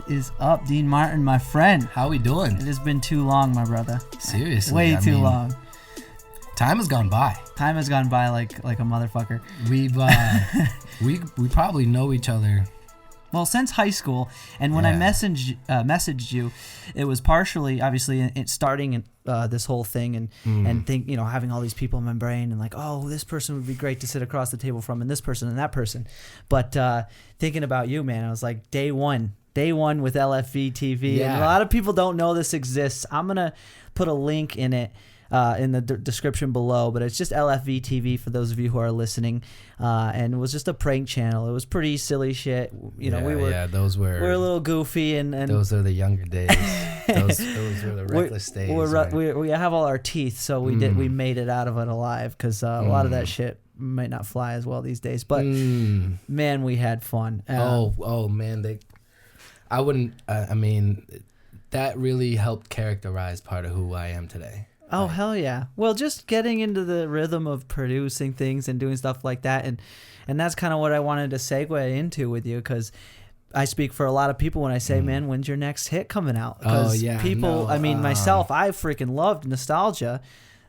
What is up, Dean Martin, my friend? How we doing? It has been too long, my brother. Seriously, Way too long. Time has gone by. Time has gone by like a motherfucker. We've we probably know each other. Well, since high school, and when I messaged you, it was partially obviously it starting this whole thing and think having all these people in my brain and like, oh, this person would be great to sit across the table from, and this person and that person. But thinking about you, man, I was like day one with LFV TV, and a lot of people don't know this exists. I'm gonna put a link in it. In the description below, but it's just LFV TV for those of you who are listening, and it was just a prank channel. It was pretty silly shit. We were a little goofy, and those are the younger days. those were the reckless days. We have all our teeth, so we made it out of it alive, because a lot of that shit might not fly as well these days. But man, we had fun. Man, I wouldn't. I mean, that really helped characterize part of who I am today. Oh, hell yeah. Well, just getting into the rhythm of producing things and doing stuff like that. And that's kind of what I wanted to segue into with you, because I speak for a lot of people when I say, man, when's your next hit coming out? Because people, myself, I freaking loved nostalgia.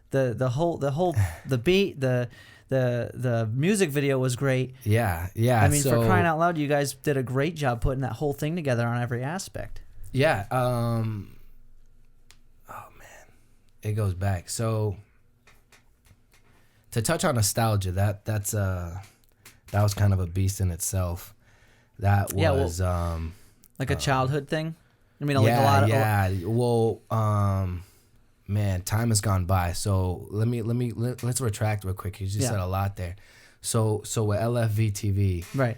The beat, the music video was great. Yeah. I mean, for crying out loud, you guys did a great job putting that whole thing together on every aspect. Yeah. It goes back. So to touch on nostalgia, that was kind of a beast in itself. That was like a childhood thing. I mean, like a lot of Well, man, time has gone by. So let's retract real quick. You just said a lot there. So with LFV TV, right?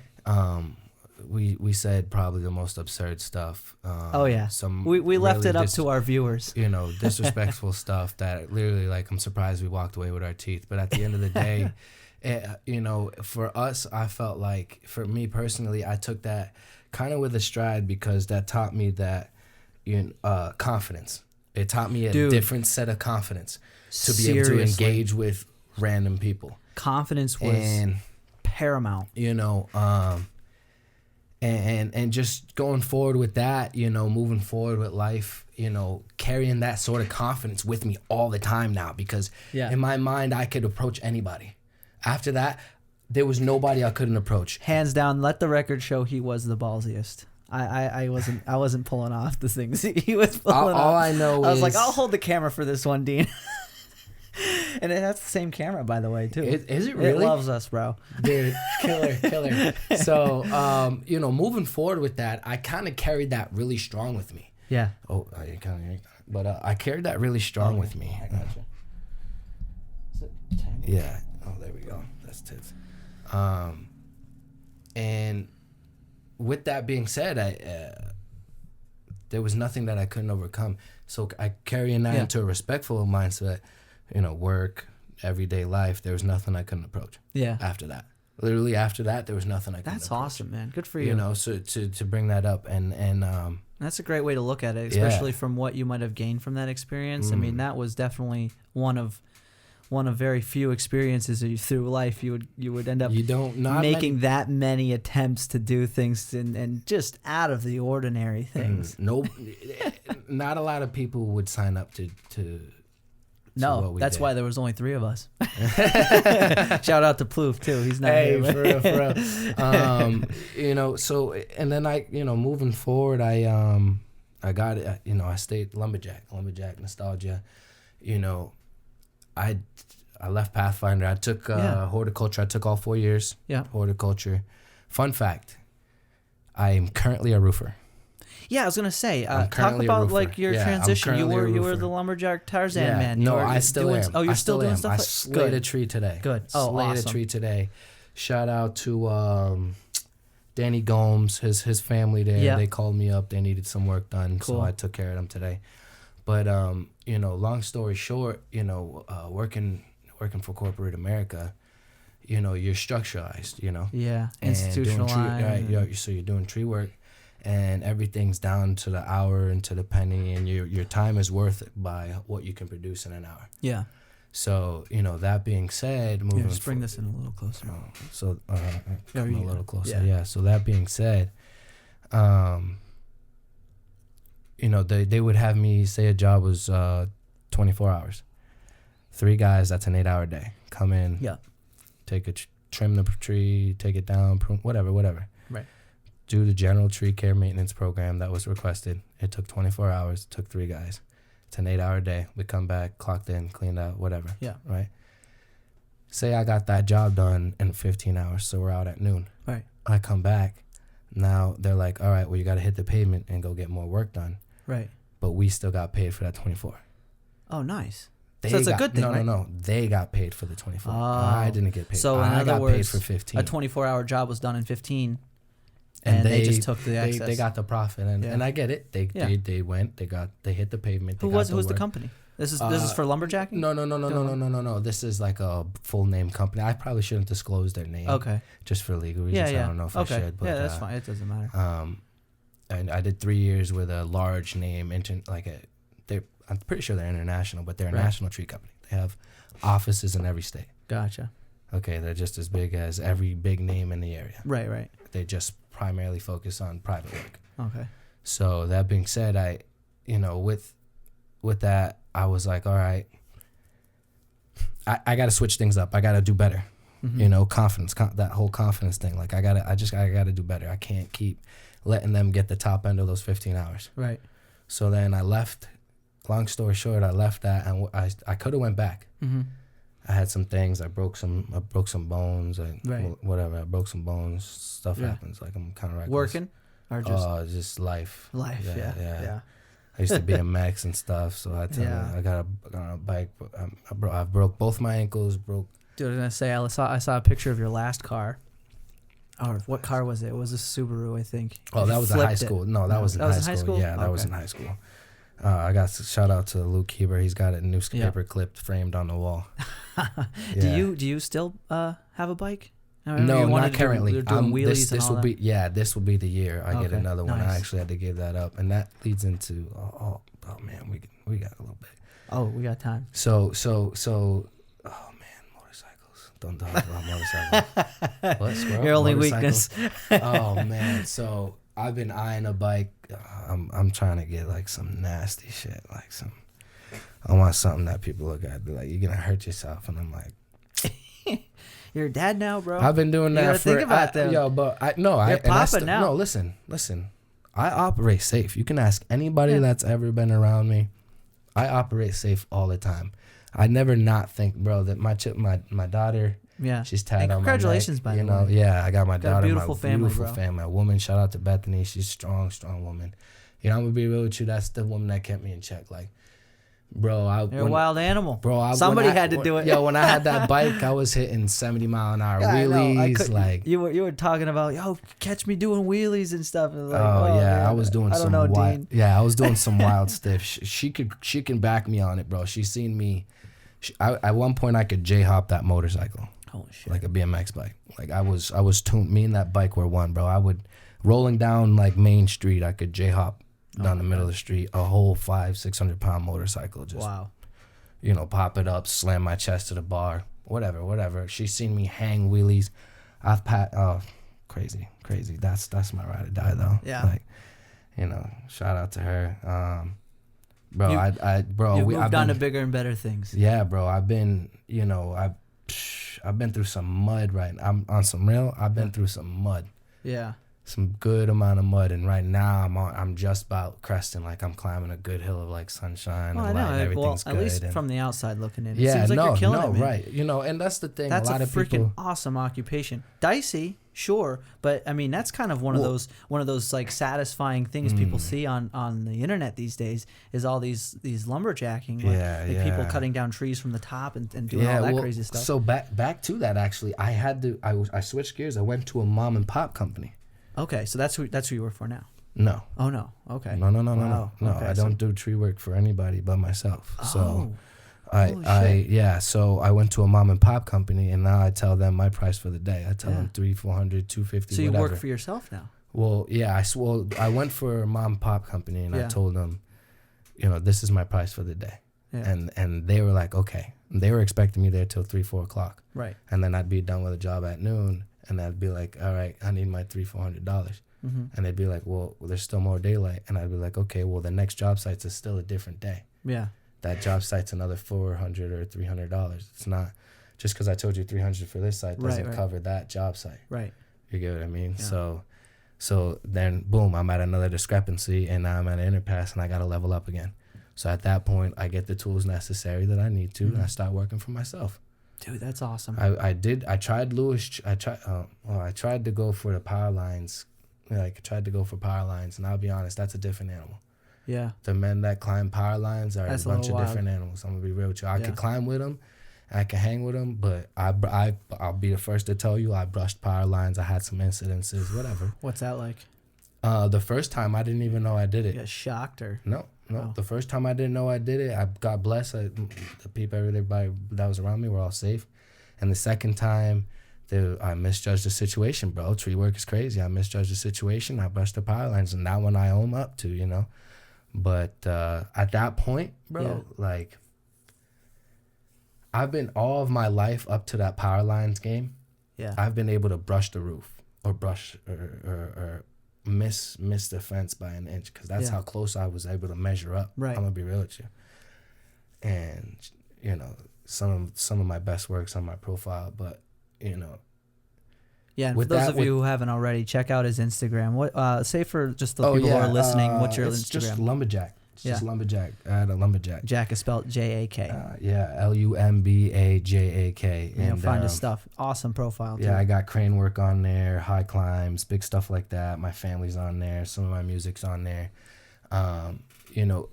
We said probably the most absurd stuff. We left it up to our viewers. Disrespectful stuff that literally, like, I'm surprised we walked away with our teeth. But at the end of the day, for us, I felt like, for me personally, I took that kind of with a stride, because that taught me that confidence. It taught me a different set of confidence to be able to engage with random people. Confidence was paramount. And just going forward with that, moving forward with life, carrying that sort of confidence with me all the time now, because in my mind, I could approach anybody. After that, there was nobody I couldn't approach. Hands down, let the record show he was the ballsiest. I wasn't pulling off the things he was pulling off. All I know I was like, I'll hold the camera for this one, Dean. And that's the same camera, by the way, too. Is it really? It loves us, bro. Dude, killer. So, moving forward with that, I kind of carried that really strong with me. Yeah. Oh, but I carried that really strong with me. I gotcha. Is it 10? Yeah. Oh, there we go. That's tits. And with that being said, there was nothing that I couldn't overcome. So I carrying that into a respectful mindset. Work, everyday life, there was nothing I couldn't approach. Yeah. After that. Literally after that, there was nothing I couldn't approach. That's awesome, man. Good for you. So to bring that up and that's a great way to look at it, especially from what you might have gained from that experience. I mean, that was definitely one of very few experiences through life you would end up making that many attempts to do things and just out of the ordinary things. Not a lot of people would sign up to No, that's why there was only 3 of us. Shout out to Plouffe too. He's not here. Hey, for real. So, and then moving forward, I got it. I stayed lumberjack nostalgia. I left Pathfinder. I took horticulture. I took all 4 years. Yeah. Horticulture. Fun fact, I am currently a roofer. Yeah, I was gonna say, talk about like your transition. You were the lumberjack Tarzan man. No, I still am. Oh, you're still doing stuff. I slayed a tree today. Good. Oh, slayed a tree today. Shout out to Danny Gomes, his family there. Yeah. They called me up. They needed some work done, so I took care of them today. But long story short, working for corporate America, you're structuralized. Yeah. Institutionalized. So you're doing tree work. And everything's down to the hour and to the penny, and your time is worth it by what you can produce in an hour. Yeah. So, that being said, just bring this in a little closer. Come a little closer. Yeah. So that being said, they would have me say a job was 24 hours. 3 guys, that's an 8-hour day. Come in, trim the tree, take it down, prune, whatever. Right. Do the general tree care maintenance program that was requested. It took 24 hours. It took 3 guys. It's an 8-hour day. We come back, clocked in, cleaned out, whatever. Yeah. Right. Say I got that job done in 15 hours, so we're out at noon. Right. I come back. Now they're like, all right, well, you got to hit the pavement and go get more work done. Right. But we still got paid for that 24. Oh, nice. So it's a good thing, right? No. They got paid for the 24. I didn't get paid. So I got paid for 15. A 24-hour job was done in 15, and they just took the excess. They got the profit, and I get it. They went. They hit the pavement. Who was the company? This is for lumberjacking? No. This is like a full name company. I probably shouldn't disclose their name. Okay. Just for legal reasons. I don't know if I should. But, that's fine. It doesn't matter. And I did 3 years with a large name, I'm pretty sure they're international, but they're a national tree company. They have offices in every state. Gotcha. Okay, they're just as big as every big name in the area. Right. They just primarily focus on private work. Okay. So that being said, with that, I was like, all right, I got to switch things up. I got to do better. Mm-hmm. Confidence, that whole confidence thing. Like I got to do better. I can't keep letting them get the top end of those 15 hours. Right. So then I left. Long story short, I left that, and I could have went back. Mm-hmm. I had some things. I broke some bones. Whatever. I broke some bones. Stuff happens. Like I'm kind of reckless. Working, or just life. Life. Yeah. I used to be a mech and stuff, so I got a bike. I broke both my ankles. Dude, I was gonna say I saw a picture of your last car. Or what car was it? It was a Subaru, I think. Oh, that was in high school. No, that was in high school. Yeah, that was in high school. I got to shout out to Luke Heber. He's got a newspaper clipped framed on the wall. Do you still have a bike? No, not currently. This will be the year I get another one. I actually had to give that up, and that leads into oh man, we got a little bit. Oh, we got time. So oh man, motorcycles. Don't talk about motorcycles. What's wrong? Your only weakness. Oh man, so I've been eyeing a bike. I'm trying to get like some nasty shit, like I want something that people look at and be like, you're gonna hurt yourself, and I'm like, you're a dad now, bro. I've been doing that for. Think about them. You're popping now. No, listen. I operate safe. You can ask anybody that's ever been around me. I operate safe all the time. I never not think, bro, that my daughter. Yeah, she's tied on congratulations, my neck, by the way. Yeah, I got my daughter, beautiful family, a woman. Shout out to Bethany. She's strong woman. I'm gonna be real with you. That's the woman that kept me in check. Like, bro, you're a wild animal. Bro, somebody had to do it. Yo, when I had that bike, I was hitting 70-mile-an-hour wheelies. Like you were talking about, yo, catch me doing wheelies and stuff. And like, man, I was doing some wild. Dean. Yeah, I was doing some wild stuff. She can back me on it, bro. She's seen me. At one point, I could J-hop that motorcycle. Holy shit. Like a BMX bike. Like I was tuned. Me and that bike were one, bro. I would rolling down like Main Street. I could J-hop down the middle of the street. A whole 500-600 pound motorcycle. Just pop it up, slam my chest to the bar, whatever. She's seen me hang wheelies. I've crazy. That's my ride or die though. Yeah. Like, shout out to her. Bro, you've moved on to bigger and better things. Yeah, bro. I've been through some mud I'm on some real. I've been through some mud. Yeah. Some good amount of mud, and right now I'm just about cresting. Like I'm climbing a good hill of like sunshine and light, and everything's good. At least from the outside looking in, it seems like you're killing it, man. Right? And that's the thing. That's a lot of freaking people, awesome occupation. Dicey, sure, but I mean that's kind of one of those like satisfying things people see on the internet these days is all these lumberjacking, like people cutting down trees from the top and doing all that crazy stuff. So back to that actually, I switched gears. I went to a mom and pop company. Okay, so that's who you work for now. No. Oh no. Okay. No. Wow. No, okay, I don't do tree work for anybody but myself. Oh. So so I went to a mom and pop company, and now I tell them my price for the day. I tell them $300, $400, $250. So you whatever. work for yourself now? Well, yeah. I went for a mom and pop company, and I told them, this is my price for the day. Yeah. And they were like, okay. And they were expecting me there till 3-4 o'clock. Right. And then I'd be done with a job at noon. And I'd be like, all right, I need my $300-$400. And they'd be like, well, there's still more daylight. And I'd be like, okay, well, the next job site's is still a different day. Yeah. That job site's another $400 or $300. It's not just because I told you $300 for this site doesn't cover that job site. Right. You get what I mean? Yeah. So then, boom, I'm at another discrepancy, and now I'm at an impasse, and I got to level up again. So at that point, I get the tools necessary that I need to, and I start working for myself. Dude, that's awesome. I tried to go for the power lines. Like, I tried to go for power lines, and I'll be honest, that's a different animal. Yeah. The men that climb power lines are That's a bunch of different animals. I'm going to be real with you. I could climb with them. I can hang with them, but I'll be the first to tell you I brushed power lines. I had some incidences, whatever. What's that like? The first time I didn't even know I did it. You got shocked or? No. Oh. The first time I didn't know I did it, I got blessed. The people, everybody that was around me were all safe. And the second time, I misjudged the situation, bro. Tree work is crazy. I misjudged the situation. I brushed the power lines, and that one I own up to, you know. But at that point, bro, like, I've been all of my life up to that power lines game. Yeah. I've been able to brush the roof or brush or miss the fence by an inch because that's how close I was able to measure up. Right. I'm gonna be real with you. And you know, some of my best work's on my profile, but you know. Yeah, and for those of you who haven't already, check out his Instagram. What say for just the people who are listening, what's your Instagram? It's just Lumberjack. It's just Lumberjack. Add a Lumberjack. Jack is spelled J-A-K. Lumbajak. And you'll find his stuff. Awesome profile, too. Yeah, I got crane work on there, high climbs, big stuff like that. My family's on there. Some of my music's on there. You know,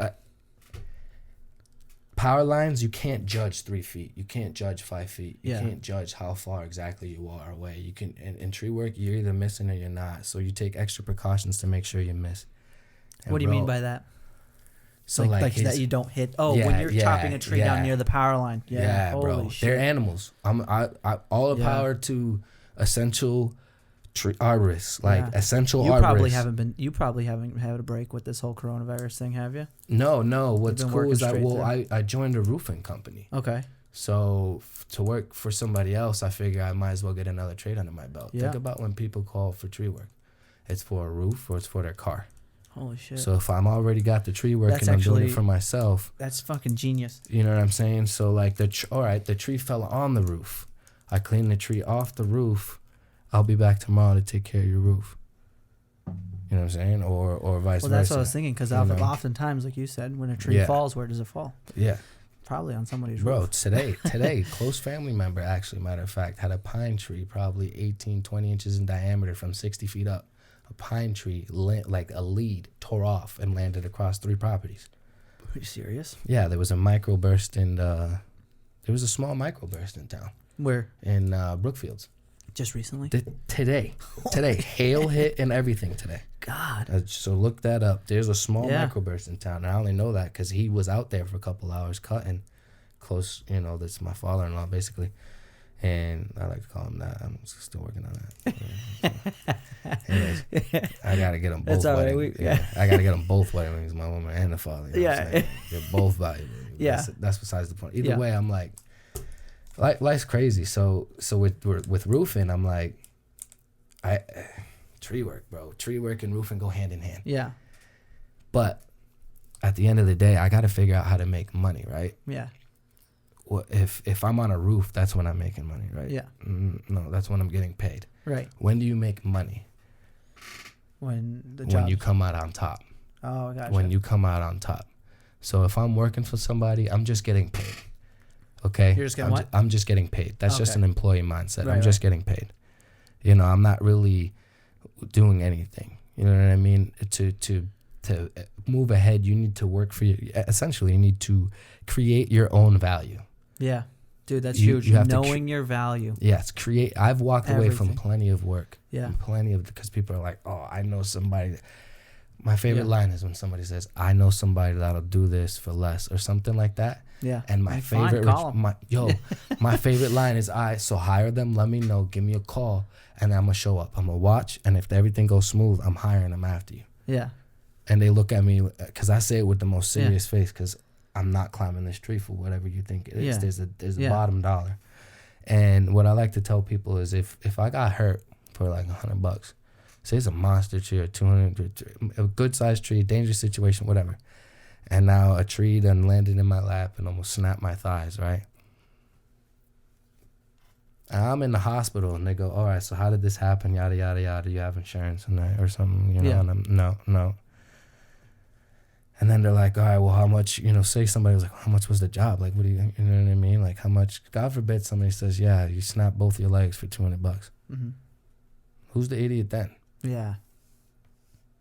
power lines, you can't judge 3 feet. You can't judge 5 feet. You can't judge how far exactly you are away. You can in tree work, you're either missing or you're not. So you take extra precautions to make sure you miss. And what do you mean by that? So like that you don't hit. Oh, when you're chopping a tree down near the power line. Yeah, bro. Shit. They're animals. I all the power to essential tree arborists, like essential arborists. You probably haven't had a break with this whole coronavirus thing, have you? No. What's cool is I joined a roofing company. Okay. So to work for somebody else, I figure I might as well get another trade under my belt. Yeah. Think about when people call for tree work. It's for a roof or it's for their car. Holy shit. So if I'm already got the tree work and I'm doing it for myself. That's fucking genius. You know what I'm saying? So like the tree fell on the roof. I cleaned the tree off the roof. I'll be back tomorrow to take care of your roof. You know what I'm saying? Or vice versa. Well, that's what I was thinking because oftentimes, like you said, when a tree falls, where does it fall? Yeah. Probably on somebody's roof. Bro, today, close family member, actually, matter of fact, had a pine tree probably 18, 20 inches in diameter from 60 feet up. A pine tree, like a lead, tore off and landed across 3 properties. Are you serious? Yeah, there was a microburst there was a small microburst in town. Where? In Brookfields. Just recently? Today. Hail hit and everything today. God. So look that up. There's a small microburst in town. And I only know that because he was out there for a couple hours cutting close. You know, that's my father-in-law, basically. And I like to call him that. I'm still working on that. Anyways, I gotta get them both. Wedding. Right. I gotta get them both wedding rings, my woman and the father. You know what I'm saying? They're both valuable. That's besides the point. Either way, I'm like, life's crazy. So with roofing, I'm like, tree work, bro. Tree work and roofing go hand in hand. Yeah. But at the end of the day, I gotta figure out how to make money, right? Yeah. Well, if I'm on a roof, that's when I'm making money, right? Yeah. No, that's when I'm getting paid. Right. When do you make money? When you come out on top. Oh, gotcha. When you come out on top. So if I'm working for somebody, I'm just getting paid. Okay? You're just getting what? I'm just getting paid. That's just an employee mindset. Right, I'm just getting paid. You know, I'm not really doing anything. You know what I mean? To move ahead, you need to work for essentially, you need to create your own value. Yeah. Dude, that's huge. You knowing your value. Yes, I've walked away from plenty of work. Yeah. Because people are like, oh, I know somebody. My favorite line is when somebody says, I know somebody that'll do this for less or something like that. Yeah. And my favorite my favorite line is so hire them, let me know, give me a call, and I'm gonna show up. I'm gonna watch, and if everything goes smooth, I'm hiring them after you. Yeah. And they look at me because I say it with the most serious face because I'm not climbing this tree for whatever you think it is. Yeah. There's a bottom dollar. And what I like to tell people is if I got hurt for like $100, Say it's a monster tree or 200, a good sized tree, dangerous situation, whatever. And now a tree done landed in my lap and almost snapped my thighs, right? And I'm in the hospital and they go, all right, so how did this happen? Yada, yada, yada. You have insurance and that or something, you know? Yeah. And I'm, no. And then they're like, all right, well, how much, you know, say somebody was like, how much was the job? Like, what do you know what I mean? Like, how much, God forbid somebody says, yeah, you snap both your legs for $200. Mm-hmm. Who's the idiot then? Yeah.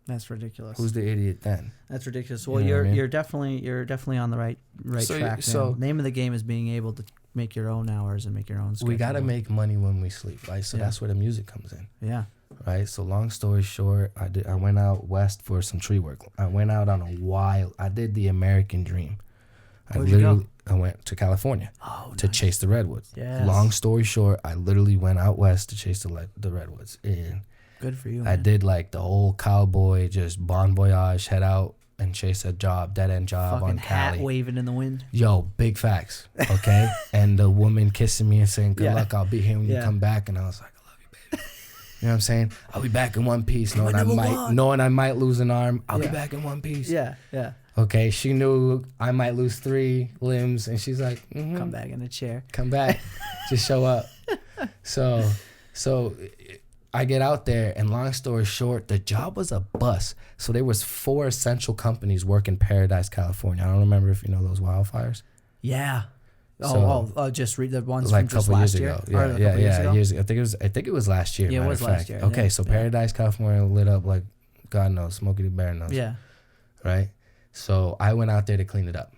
That's ridiculous. Who's the idiot then? That's ridiculous. Well, You know what I mean? you're definitely on the right track. So name of the game is being able to make your own hours and make your own schedule. we got to make money when we sleep, right? So Yeah. that's where the music comes in. Yeah. Right. So long story short, I went out west for some tree work. I went out on I did the American dream. Where'd you go? I went to California to nice. chase the redwoods. Yes. Long story short, I literally went out west to chase the redwoods. And Good for you, I man. did like the whole cowboy, just bon voyage, head out and chase a dead end job Fucking on Cali. hat waving in the wind. Yo, big facts. Okay. And the woman kissing me and saying, good Yeah. luck, I'll be here when you come back. And I was like, I love you, baby. You know what I'm saying? I'll be back in one piece, knowing I might lose an arm. I'll be back in one piece. Yeah, yeah. Okay. She knew I might lose 3 limbs, and she's like, Come back in a chair. come back, just show up. So I get out there, and long story short, the job was a bust. So there was 4 essential companies working Paradise, California. I don't remember if you know those wildfires. Yeah. Just read the ones like from just last year. Years ago. I think it was last year. Yeah, it matter was of last fact. year. Okay, Yeah. so Paradise, California lit up like God knows, Smokey the Bear knows. Yeah. Right? So I went out there to clean it up.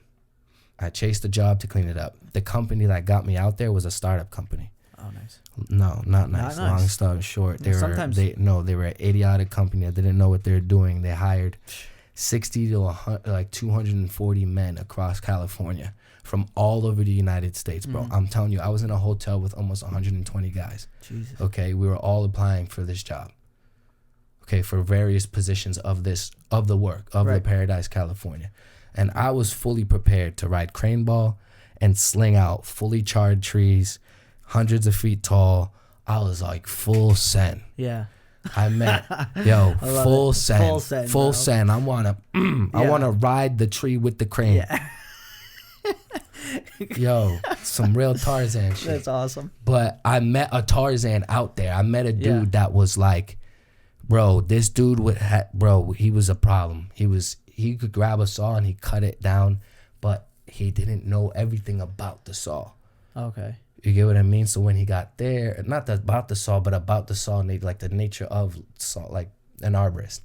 I chased the job to clean it up. The company that got me out there was a startup company. Oh, nice. No, not nice. Not nice. Long story short, they Sometimes- were an idiotic company that didn't know what they were doing. They hired 60 to 240 men across California from all over the United States, bro. Mm-hmm. I'm telling you, I was in a hotel with almost 120 guys. Jesus. Okay, we were all applying for this job. Okay, for various positions of the work of the Paradise, California. And I was fully prepared to ride crane ball and sling out fully charred trees, hundreds of feet tall. I was like full send. Yeah. I met full send. Full bro. send. I wanna ride the tree with the crane. Yeah. Yo, some real Tarzan shit. That's awesome. But I met a Tarzan out there. I met a dude that was like, bro, this dude he was a problem. He could grab a saw and he cut it down, but he didn't know everything about the saw. Okay. You get what I mean? So when he got there, not about the saw, but about the saw, like the nature of saw, like an arborist.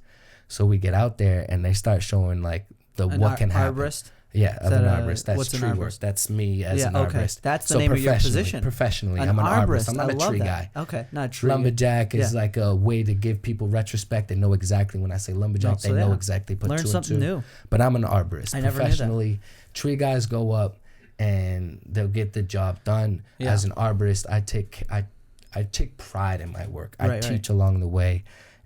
So we get out there and they start showing like what can happen. Arborist? Yeah, of an arborist. That's what's an tree arborist? work. That's me as an arborist. That's the name of your position. Professionally, I'm an arborist. I'm not a tree guy. Okay, not a tree. Lumberjack is like a way to give people retrospect. They know exactly when I say lumberjack, they know exactly. Put Learn 2 and 2. something new. But I'm an arborist. I never knew that. Professionally, tree guys go up and they'll get the job done. Yeah. As an arborist, I take pride in my work. I teach along the way,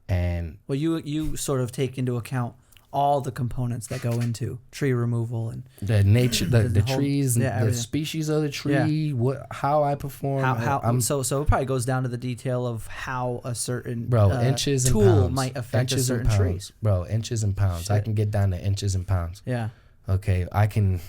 and you sort of take into account all the components that go into tree removal and the nature, the whole, trees, and the species of the tree, how I perform. So it probably goes down to the detail of how a certain inches and tool pounds. might affect inches a certain tree. Bro, inches and pounds. Shit. I can get down to inches and pounds. Yeah. Okay, I can,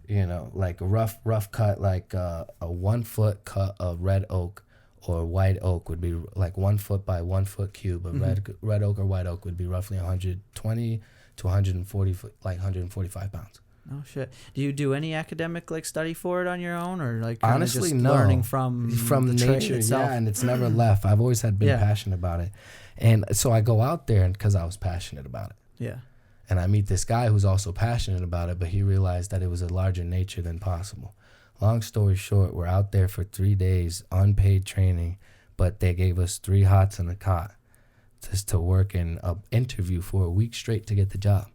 like a rough cut, like a 1 foot cut of red oak or white oak would be like 1 foot by 1 foot cube. But red oak or white oak would be roughly 120 to 140, like 145 pounds. Oh shit! Do you do any academic study for it on your own, or honestly just no? Learning from nature, itself? Yeah, and it's never left. I've always been passionate about it, and so I go out there because I was passionate about it. Yeah. And I meet this guy who's also passionate about it, but he realized that it was a larger nature than possible. Long story short, we're out there for 3 days, unpaid training, but they gave us 3 hots and a cot just to work in an interview for a week straight to get the job.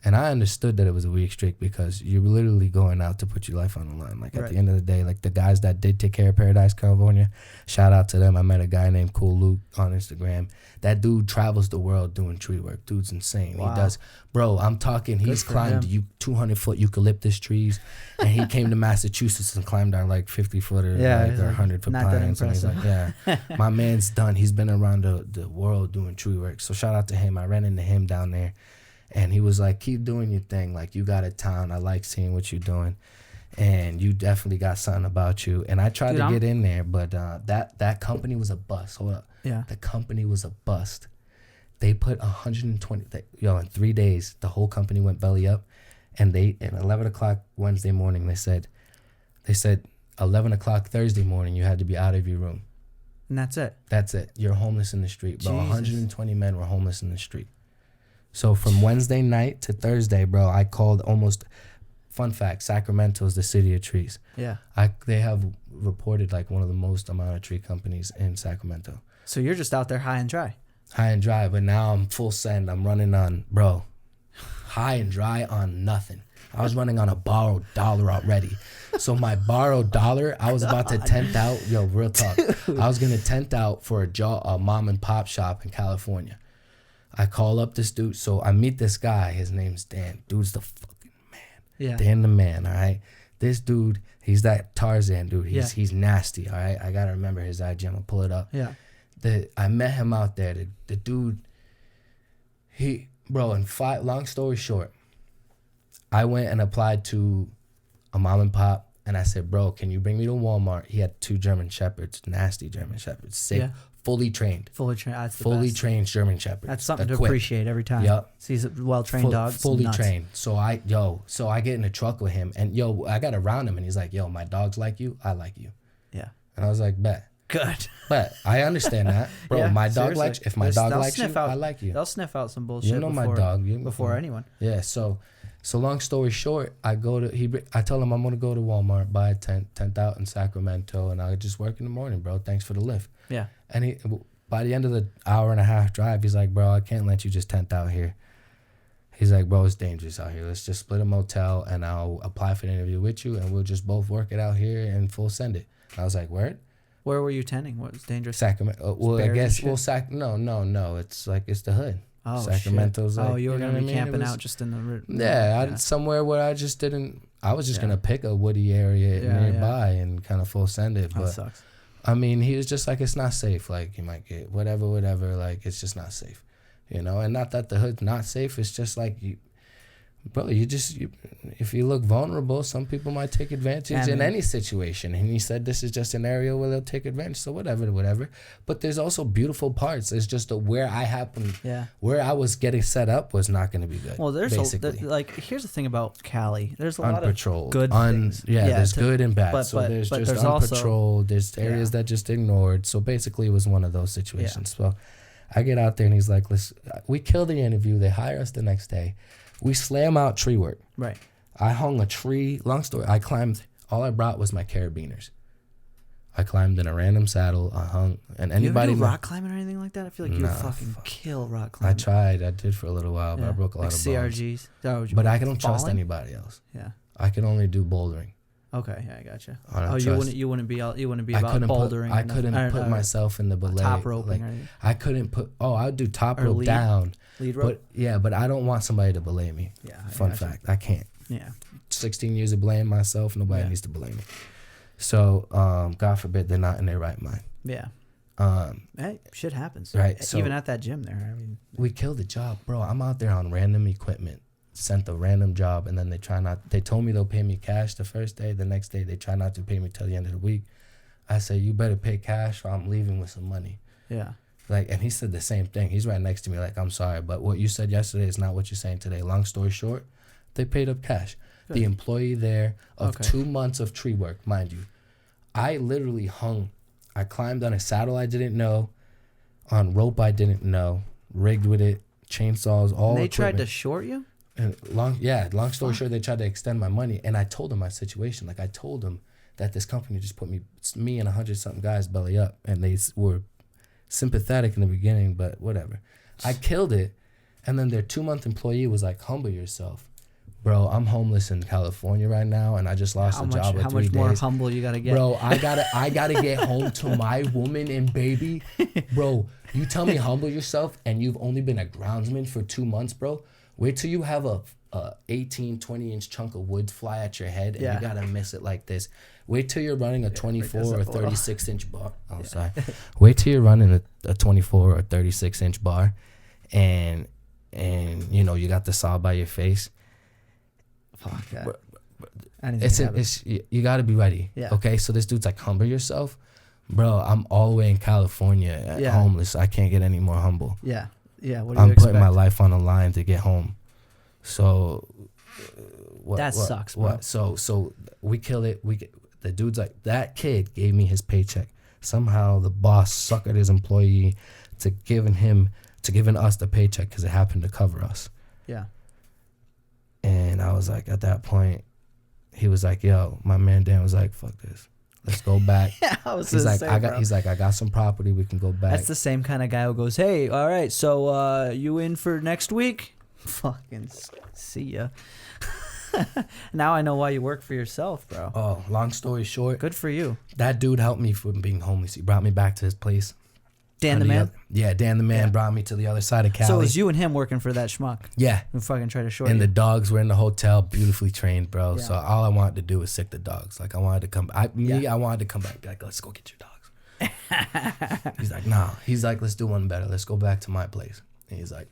And I understood that it was a weak streak because you're literally going out to put your life on the line. Like, at the end of the day, like, the guys that did take care of Paradise, California, shout out to them. I met a guy named Cool Luke on Instagram. That dude travels the world doing tree work. Dude's insane. Wow. He does, bro, I'm talking, he's climbed 200-foot eucalyptus trees, and he came to Massachusetts and climbed our, like, 50-footer, like, or 100-foot pines. And he's like, yeah, my man's done. He's been around the world doing tree work. So shout out to him. I ran into him down there. And he was like, keep doing your thing. Like, you got a town. I like seeing what you're doing. And you definitely got something about you. And I tried to get in there, but that company was a bust. Hold up. Yeah. The company was a bust. They put 120, in 3 days, the whole company went belly up. And at 11 o'clock Wednesday morning, they said 11 o'clock Thursday morning, you had to be out of your room. And that's it. That's it. You're homeless in the street. Bro, 120 men were homeless in the street. So from Wednesday night to Thursday, bro, I called almost, fun fact, Sacramento is the city of trees. Yeah. They have reported like one of the most amount of tree companies in Sacramento. So you're just out there high and dry. High and dry, but now I'm full send. I'm running on, bro, high and dry on nothing. I was running on a borrowed dollar already. So my borrowed dollar, I was about to tent out. Yo, real talk. I was going to tent out for a mom and pop shop in California. I call up this dude. So I meet this guy. His name's Dan. Dude's the fucking man. Yeah. Dan the man, all right? This dude, he's that Tarzan dude. He's nasty, all right? I got to remember his IG. I'm going to pull it up. Yeah. I met him out there. The dude, long story short, I went and applied to a mom and pop. And I said, bro, can you bring me to Walmart? He had 2 German Shepherds, nasty German Shepherds, sick. Yeah. Fully trained. That's the fully best. Trained German Shepherds. That's something to appreciate every time. Yep. Sees a well-trained dog. Fully trained. So I get in the truck with him, and I got around him, and he's like, yo, my dogs like you, I like you. Yeah. And I was like, bet. Good. But I understand that, bro. Yeah, my dog likes. If my dog likes you, I like you. They'll sniff out some bullshit. You know my dog. Before anyone. Yeah. So long story short, I told him I'm gonna go to Walmart, buy a tent out in Sacramento, and I just work in the morning, bro. Thanks for the lift. Yeah. And by the end of the hour and a half drive, he's like, bro, I can't let you just tent out here. He's like, bro, it's dangerous out here. Let's just split a motel, and I'll apply for the interview with you, and we'll just both work it out here and full send it. And I was like, word? Where were you tenting? What was dangerous? Sacramento. Well, I guess, no. It's like, it's the hood. Oh, Sacramento's shit. like, you were going to be camping out just in the... Yeah, somewhere where I just didn't... I was just going to pick a woody area nearby and kind of full send it. But, that sucks. I mean, he was just like, it's not safe. Like, you might get whatever. Like, it's just not safe. And not that the hood's not safe. It's just like, if you look vulnerable, some people might take advantage in any situation. And he said this is just an area where they'll take advantage. So whatever. But there's also beautiful parts. It's just where I was getting set up was not going to be good. Well, here's the thing about Cali. There's a lot of good things. There's good and bad. But there's just there's unpatrolled. There's areas that just ignored. So basically, it was one of those situations. So I get out there and he's like, listen, we kill the interview. They hire us the next day. We slam out tree work. Right. I hung a tree. Long story. I climbed. All I brought was my carabiners. I climbed in a random saddle. I hung. And anybody. You ever do rock climbing or anything like that? I feel like you would fucking kill rock climbing. I tried. I did for a little while, but I broke a lot of bones. CRGs. But I don't trust anybody else. Yeah. I can only do bouldering. Okay, yeah, I gotcha. You wouldn't be about bouldering. I couldn't put myself in the belay. Top roping. Like, I couldn't put. I would do top rope down. Lead rope. But I don't want somebody to belay me. Yeah. Fun fact, I can't. Yeah. 16 years of belaying myself. Nobody needs to belay me. So, God forbid they're not in their right mind. Yeah. Hey, shit happens. Right. So even at that gym there. I mean, we killed the job, bro. I'm out there on random equipment. Sent a random job, and then they told me they'll pay me cash the first day. The next day they try not to pay me till the end of the week. I say, you better pay cash or I'm leaving with some money. Yeah. And he said the same thing. He's right next to me like, I'm sorry, but what you said yesterday is not what you're saying today. Long story short, they paid up cash. Good. The employee there of 2 months of tree work, mind you. I literally hung. I climbed on a saddle I didn't know, on rope I didn't know, rigged with it, chainsaws, all and they equipment. Tried to short you? And long story short, they tried to extend my money, and I told them my situation. Like, I told them that this company just put me and 100-something guys belly up, and they were sympathetic in the beginning, but whatever. I killed it, And then their 2-month employee was like, humble yourself. Bro, I'm homeless in California right now, and I just lost a job with 3 days. How much more humble you gotta get? Bro, I gotta get home to my woman and baby. Bro, you tell me humble yourself, and you've only been a groundsman for 2 months, bro. Wait till you have a 18, 20-inch chunk of wood fly at your head, and you gotta miss it like this. Wait till you're running a 24 or 36-inch bar. Oh, sorry. Wait till you're running a 24 or 36-inch bar, and you know you got the saw by your face. Fuck that. You got to be ready. Yeah. Okay. So this dude's like, humble yourself, bro. I'm all the way in California, homeless. I can't get any more humble. Yeah. Yeah. What do I'm you expect? putting my life on the line to get home. So that sucks, bro. So we kill it. The dude's like, that kid gave me his paycheck. Somehow the boss suckered his employee to giving us the paycheck because it happened to cover us. Yeah. And I was like, at that point, he was like, yo, my man Dan was like, fuck this. Let's go back. He's like, I got some property. We can go back. That's the same kind of guy who goes, hey, all right, so you in for next week? Fucking see ya. Now I know why you work for yourself, bro. Oh, long story short. Good for you. That dude helped me from being homeless. He brought me back to his place. Dan the man? Dan the man brought me to the other side of Cali. So it was you and him working for that schmuck? Yeah. Who fucking tried to short And you. the dogs were in the hotel, beautifully trained, bro. Yeah. So all I wanted to do was sick the dogs. Like I wanted to come I wanted to come back, be like, let's go get your dogs. He's like, nah. He's like, let's do one better. Let's go back to my place. And he's like,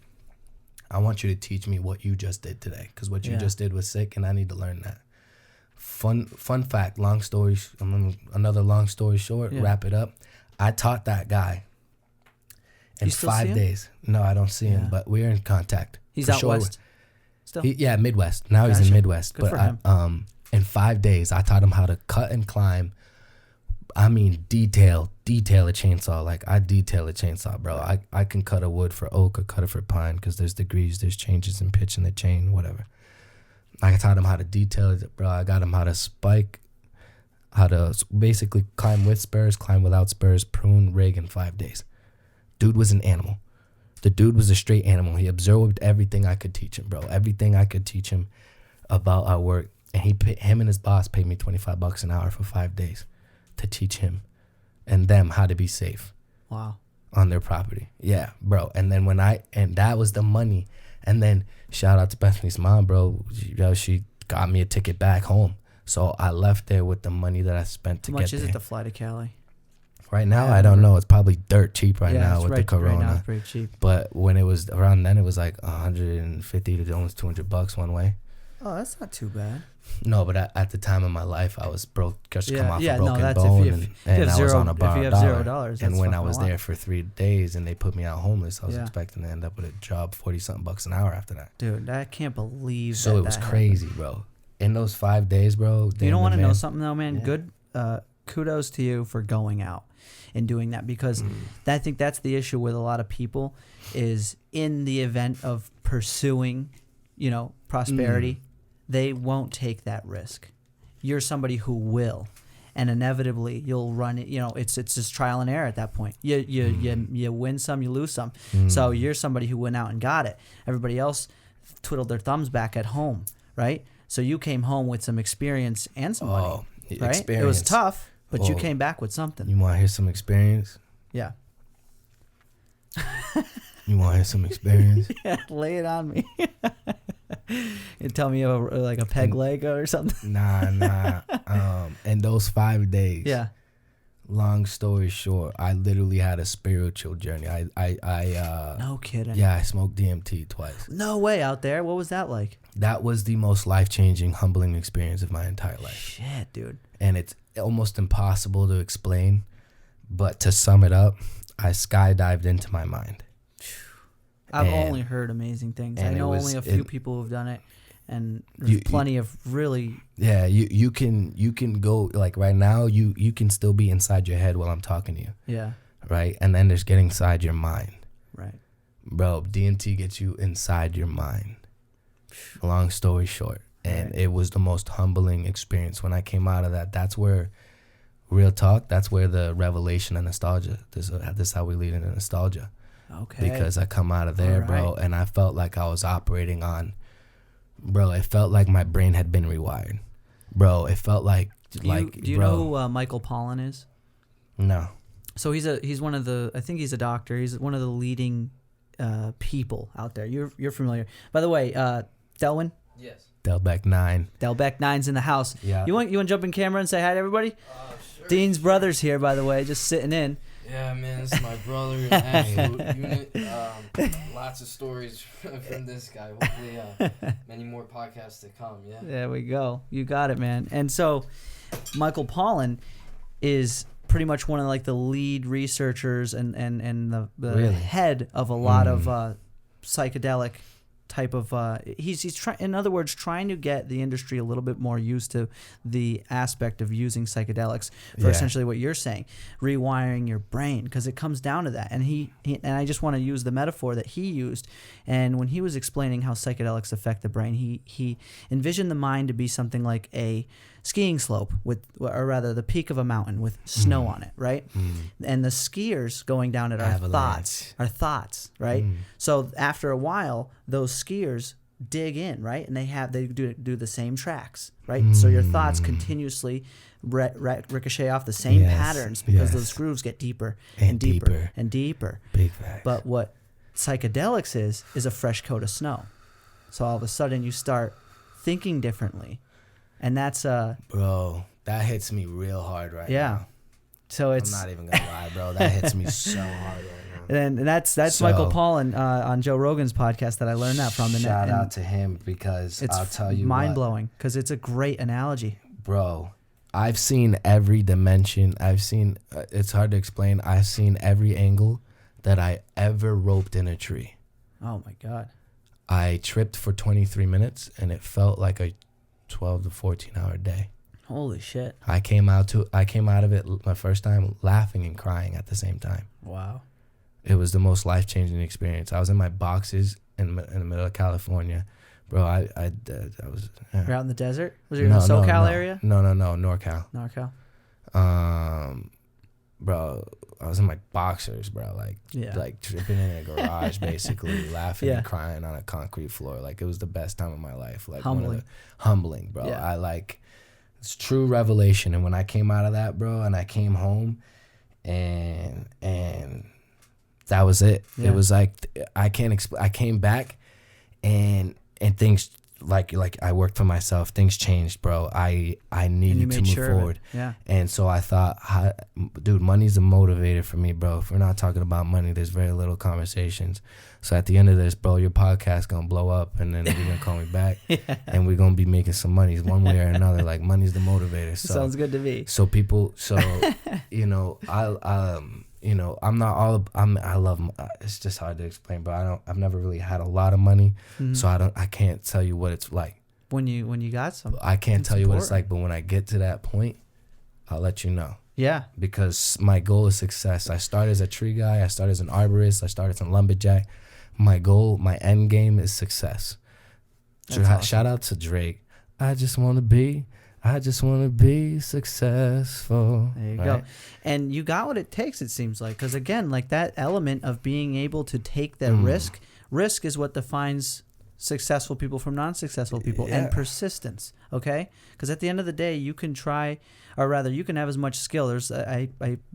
I want you to teach me what you just did today. Because what you just did was sick, and I need to learn that. Fun fact, another long story short, wrap it up. I taught that guy in 5 days. No, I don't see him, but we're in contact. He's out west still? Midwest. Now he's in Midwest. Good for him. In 5 days, I taught him how to cut and climb. I mean, detail a chainsaw. Like, I detail a chainsaw, bro. I can cut a wood for oak or cut it for pine because there's degrees, there's changes in pitch in the chain, whatever. I taught him how to detail it, bro. I got him how to spike, how to basically climb with spurs, climb without spurs, prune, rig in 5 days. Dude was an animal. The dude was a straight animal. He absorbed everything I could teach him, bro. Everything I could teach him about our work. And him and his boss paid me $25 an hour for 5 days to teach him and them how to be safe. Wow. On their property. Yeah, bro. And then and that was the money. And then shout out to Bethany's mom, bro. She got me a ticket back home. So I left there with the money that I spent to get there. How much is it to fly to Cali? Right now, I don't know. It's probably dirt cheap right now with the corona. Right now it's pretty cheap. But when it was around then, it was like $150 to almost $200 one way. Oh, that's not too bad. No, but at the time of my life, I was broke, just come off a broken that's bone, and I was on a borrowed dollar. And when I was there for 3 days and they put me out homeless, I was expecting to end up with a job, $40-something an hour after that. Dude, I can't believe so it was crazy, bro. In those 5 days, bro. You don't want to know something though, man? Yeah. Good. Kudos to you for going out and doing that, because I think that's the issue with a lot of people is in the event of pursuing, prosperity. They won't take that risk. You're somebody who will, and inevitably you'll run it. It's just trial and error at that point. You win some, you lose some. So you're somebody who went out and got it. Everybody else twiddled their thumbs back at home, right? So you came home with some experience and some money, right? Experience. It was tough, but you came back with something. You want to hear some experience? Yeah. You want to hear some experience? Yeah, lay it on me. You tell me you have like a peg leg or something? Nah. In those 5 days. Yeah. Long story short, I literally had a spiritual journey. No kidding. Yeah, I smoked DMT twice. No way, out there. What was that like? That was the most life-changing, humbling experience of my entire life. Shit, dude. And it's almost impossible to explain, but to sum it up, I skydived into my mind. I've only heard amazing things. I know only a few people who've done it, and there's plenty of really. Yeah, you can go, like right now. You can still be inside your head while I'm talking to you. Yeah. Right, and then there's getting inside your mind. Right. Bro, DMT gets you inside your mind. Long story short, and it was the most humbling experience when I came out of that. That's where, real talk. That's where the revelation and nostalgia. This is how we lead into nostalgia. Okay. Because I come out of there, bro, and I felt like I was operating on, bro, it felt like my brain had been rewired. Bro, it felt like, do you know who Michael Pollan is? No. So he's one of the, I think he's a doctor. He's one of the leading people out there. You're familiar. By the way, Delwyn? Yes. Delbeck 9. Delbeck 9's in the house. Yeah. You want to jump in camera and say hi to everybody? Sure. Dean's brother's here, by the way, just sitting in. Yeah, man, this is my brother. Hey, lots of stories from this guy. Hopefully, many more podcasts to come. Yeah. There we go. You got it, man. And so, Michael Pollan is pretty much one of like the lead researchers and the Really? head of a lot of psychedelic type of he's trying, in other words, trying to get the industry a little bit more used to the aspect of using psychedelics for essentially what you're saying, rewiring your brain, because it comes down to that. And he and I just want to use the metaphor that he used, and when he was explaining how psychedelics affect the brain, he envisioned the mind to be something like a skiing slope or rather the peak of a mountain with snow on it, right? And the skiers going down it are thoughts, right? So after a while, those skiers dig in, right? And they do the same tracks, right? So your thoughts continuously ricochet off the same patterns because those grooves get deeper and deeper and deeper. Big facts. But what psychedelics is a fresh coat of snow. So all of a sudden you start thinking differently. And that's bro, that hits me real hard right now. So it's, I'm not even gonna lie, bro. That hits me so hard right now. And that's so, Michael Pollan on Joe Rogan's podcast that I learned that from. Shout out to him, because I'll tell you, it's mind blowing because it's a great analogy, bro. I've seen every dimension. I've seen. It's hard to explain. I've seen every angle that I ever roped in a tree. Oh my God. I tripped for 23 minutes, and it felt like a 12 to 14 hour day. Holy shit. I came out of it my first time laughing and crying at the same time. Wow. It was the most life-changing experience. I was in my boxes in the middle of California. Bro, I was... You're out in the desert? Was you in the SoCal area? No, NorCal. NorCal? Bro, I was in my boxers, bro, like tripping in a garage, basically laughing and crying on a concrete floor. Like, it was the best time of my life. Like, humbling, bro. Yeah. It's true revelation. And when I came out of that, bro, and I came home, and that was it. Yeah. It was like, I can't explain. I came back, and things, like I worked for myself. Things changed, bro. I needed to move forward. Yeah. And so I thought, dude, money's a motivator for me, bro. If we're not talking about money, there's very little conversations. So at the end of this, bro, your podcast gonna blow up, and then you're gonna call me back, and we're gonna be making some money one way or another. Like, money's the motivator. So, sounds good to me. So people, you know, you know, I love, it's just hard to explain, but I've never really had a lot of money. So I can't tell you what it's like. When you got some. I can't tell you what it's like, but when I get to that point, I'll let you know. Yeah. Because my goal is success. I started as a tree guy. I started as an arborist. I started as a lumberjack. My goal, my end game is success. Awesome. Shout out to Drake. I just want to be successful. There you go. And you got what it takes, it seems like. Because, again, like that element of being able to take that risk is what defines successful people from non-successful people, and persistence, okay? Because at the end of the day, you can try, or rather, you can have as much skill. There's I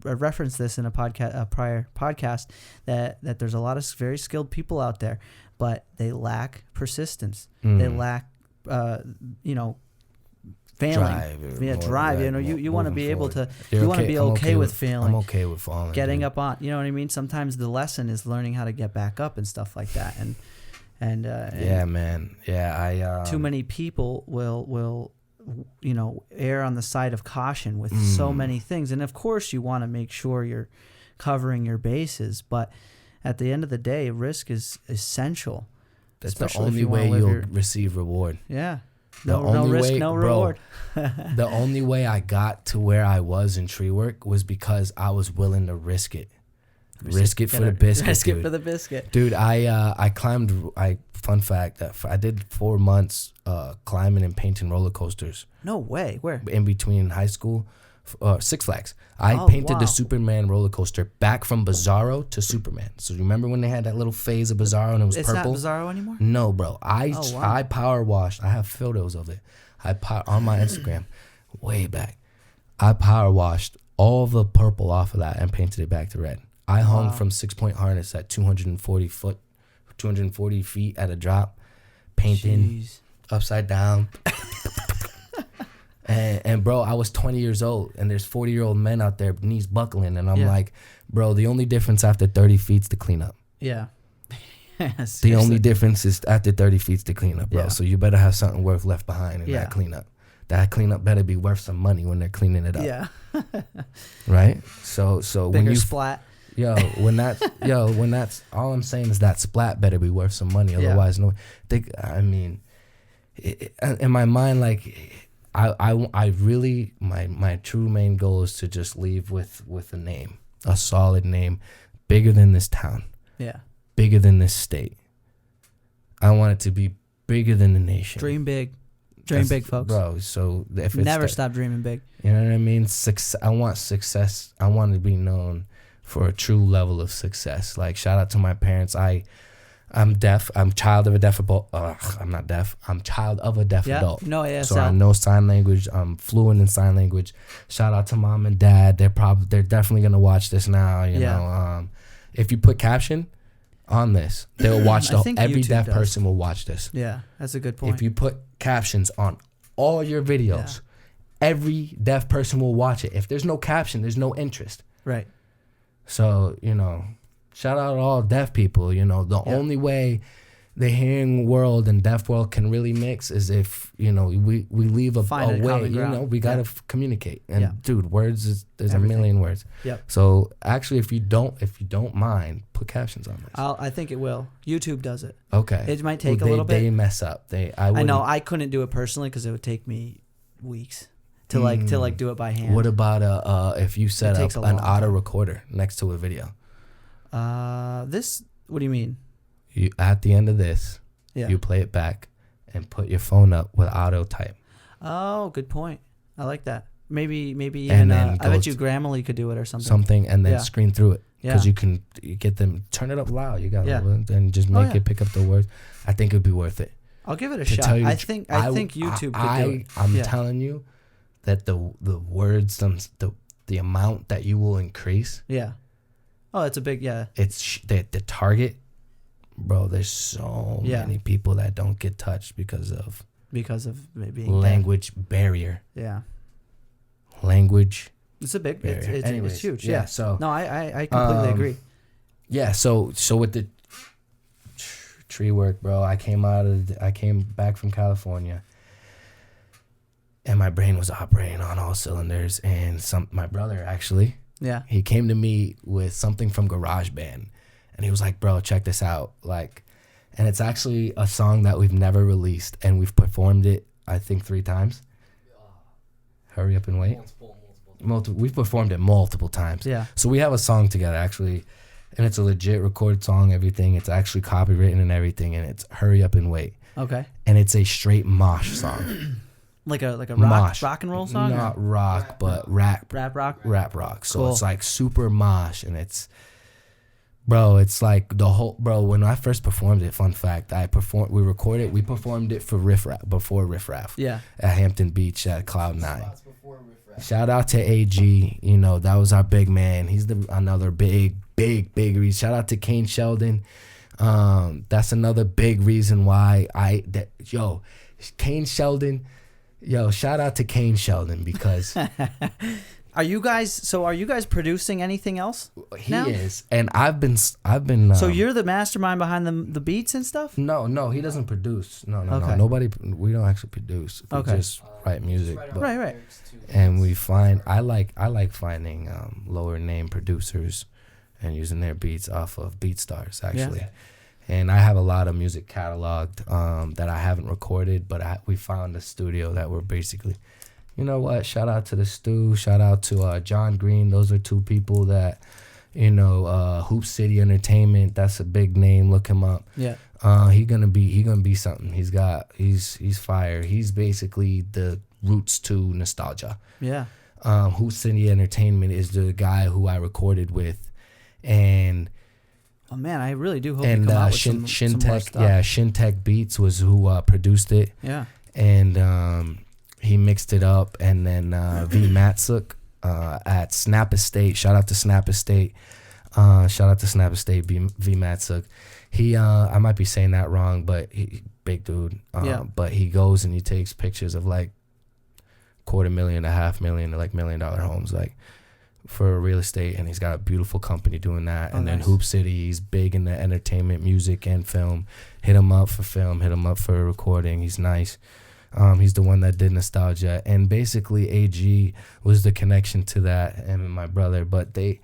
referenced this in a prior podcast, that there's a lot of very skilled people out there, but they lack persistence. They lack, failing. Drive. You know, you want to be able to. You want to be okay with failing. I'm okay with falling. Getting up on. You know what I mean? Sometimes the lesson is learning how to get back up and stuff like that. And yeah, man. Yeah, too many people will err on the side of caution with so many things. And of course, you want to make sure you're covering your bases, but at the end of the day, risk is essential. That's the only way you'll receive reward. Yeah. No risk, no reward. The only way I got to where I was in tree work was because I was willing to risk it. Risk it for the biscuit. Risk it for the biscuit. Dude, I climbed. Fun fact that I did 4 months climbing and painting roller coasters. No way. Where? In between high school, Six Flags. I painted the Superman roller coaster back from Bizarro to Superman. So you remember when they had that little phase of Bizarro and it was purple? It's not Bizarro anymore? No, bro. I power washed. I have photos of it. On my Instagram, way back. I power washed all the purple off of that and painted it back to red. I hung from 6-point harness at 240 feet at a drop, painting upside down. And bro, I was 20 years old, and there's 40-year-old men out there, knees buckling, and I'm like, bro, the only difference after 30 feet is the cleanup. Yeah. The only difference is after 30 feet is the cleanup, bro. Yeah. So you better have something worth left behind in that cleanup. That cleanup better be worth some money when they're cleaning it up. Yeah. Right? So bigger when you splat. when that's all I'm saying is that splat better be worth some money. Otherwise, in my mind, like I really my true main goal is to just leave with a name, a solid name, bigger than this town. Yeah. Bigger than this state. I want it to be bigger than the nation. Dream big. Dream big, folks. Bro, so if it's never stop dreaming big. You know what I mean? I want success. I want to be known for a true level of success. Like, shout out to my parents. I'm deaf. I'm child of a deaf adult. I'm not deaf. I'm child of a deaf adult. No ASL. So I know sign language. I'm fluent in sign language. Shout out to mom and dad. They're definitely gonna watch this now. You know, if you put caption on this, they'll watch every YouTube deaf does. person will watch this. Yeah, that's a good point. If you put captions on all your videos, every deaf person will watch it. If there's no caption, there's no interest. Right. So, you know, shout out to all deaf people. You know, the only way the hearing world and deaf world can really mix is if, you know, we leave a way, you know, we got to communicate. And dude, there's everything. A million words. Yep. So actually, if you don't mind, put captions on this. I think it will. YouTube does it. Okay. It might take a little bit. They mess up. I know I couldn't do it personally because it would take me weeks to do it by hand. What about if you set up an auto recorder next to a video? What do you mean? You at the end of this, you play it back and put your phone up with auto type. Oh, good point. I like that. Maybe even and then I bet you Grammarly could do it or something. Something and then screen through it because you get them turn it up loud. You got and just make it pick up the words. I think it'd be worth it. I'll give it a shot. I think YouTube could do it. I'm telling you that the words, the amount that you will increase. Yeah. Oh, it's a big It's the target. Bro, there's so many people that don't get touched because of maybe language barrier. Yeah, language. It's a big. Barrier. It's huge. Yeah. So no, I completely agree. Yeah. So with the tree work, bro, I came back from California, and my brain was operating on all cylinders. And my brother actually, he came to me with something from GarageBand. And he was like, bro, check this out. Like, and it's actually a song that we've never released. And we've performed it, I think, 3 times. Hurry up and wait. Multiple. We've performed it multiple times. Yeah. So we have a song together, actually. And it's a legit recorded song, everything. It's actually copywritten and everything. And it's Hurry Up and Wait. Okay. And it's a straight mosh song. like a rock and roll song? Not rock, but rap. Rap rock? Rap rock. So It's like super mosh. And it's... Bro, it's like the whole... Bro, when I first performed it, fun fact, we performed it for Riff Raff, before Riff Raff. Yeah. At Hampton Beach at Cloud9. Shout out to AG. You know, that was our big man. He's another big reason. Shout out to Kane Sheldon. That's another big reason why Kane Sheldon. Yo, shout out to Kane Sheldon because... Are you guys producing anything else? He is, and I've been. So you're the mastermind behind the beats and stuff? No, he doesn't produce. No. Nobody. We don't actually produce. We just write music. Right. And we find I like finding lower name producers and using their beats off of BeatStars actually. Yeah. And I have a lot of music cataloged that I haven't recorded, but we found a studio that we're basically. You know what? Shout out to the Stew. Shout out to John Green. Those are 2 people that, you know, Hoop City Entertainment. That's a big name. Look him up. Yeah. He gonna be something. He's fire. He's basically the roots to nostalgia. Yeah. Hoop City Entertainment is the guy who I recorded with, and Oh man, I really do hope you come out with some more Shintech, stuff. yeah, Shintech Beats was who produced it. Yeah. And he mixed it up, and then V Matsuk at Snap Estate. Shout out to Snap Estate. V Matsuk. He I might be saying that wrong, but big dude. But he goes and he takes pictures of like $250,000 to $500,000 like $1 million homes, like for real estate, and he's got a beautiful company doing that. And then Hoop City, he's big in the entertainment, music, and film. Hit him up for film, hit him up for recording. He's nice. He's the one that did Nostalgia, and basically AG was the connection to that, and my brother. But he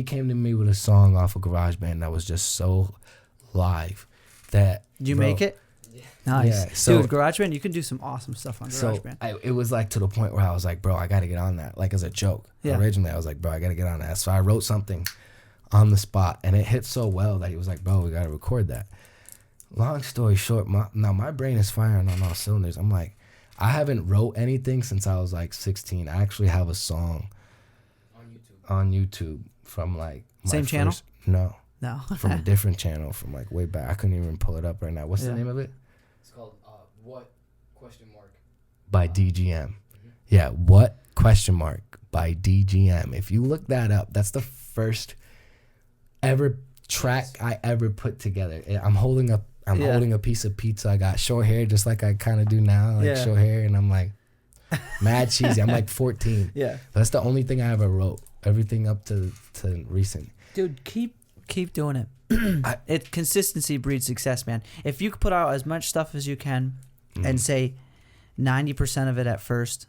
came to me with a song off of GarageBand that was just so live that Make it? Nice. Yeah, so, dude, GarageBand, you can do some awesome stuff on GarageBand. So it was like to the point where I was like, bro, I got to get on that. Like as a joke. Yeah. Originally, I was like, bro, I got to get on that. So I wrote something on the spot, and it hit so well that he was like, bro, we got to record that. Long story short, my brain is firing on all cylinders. I'm like, I haven't wrote anything since I was like 16. I actually have a song on YouTube from like my same channel? No. From a different channel from like way back. I couldn't even pull it up right now. What's the name of it? It's called What? By DGM. Yeah, What? By DGM. If you look that up, that's the first ever track I ever put together. I'm holding a piece of pizza. I got short hair just like I kind of do now, like short hair, and I'm like mad cheesy. I'm like 14. Yeah. That's the only thing I ever wrote. Everything up to recent. Dude, keep doing it. Consistency breeds success, man. If you put out as much stuff as you can and say 90% of it at first,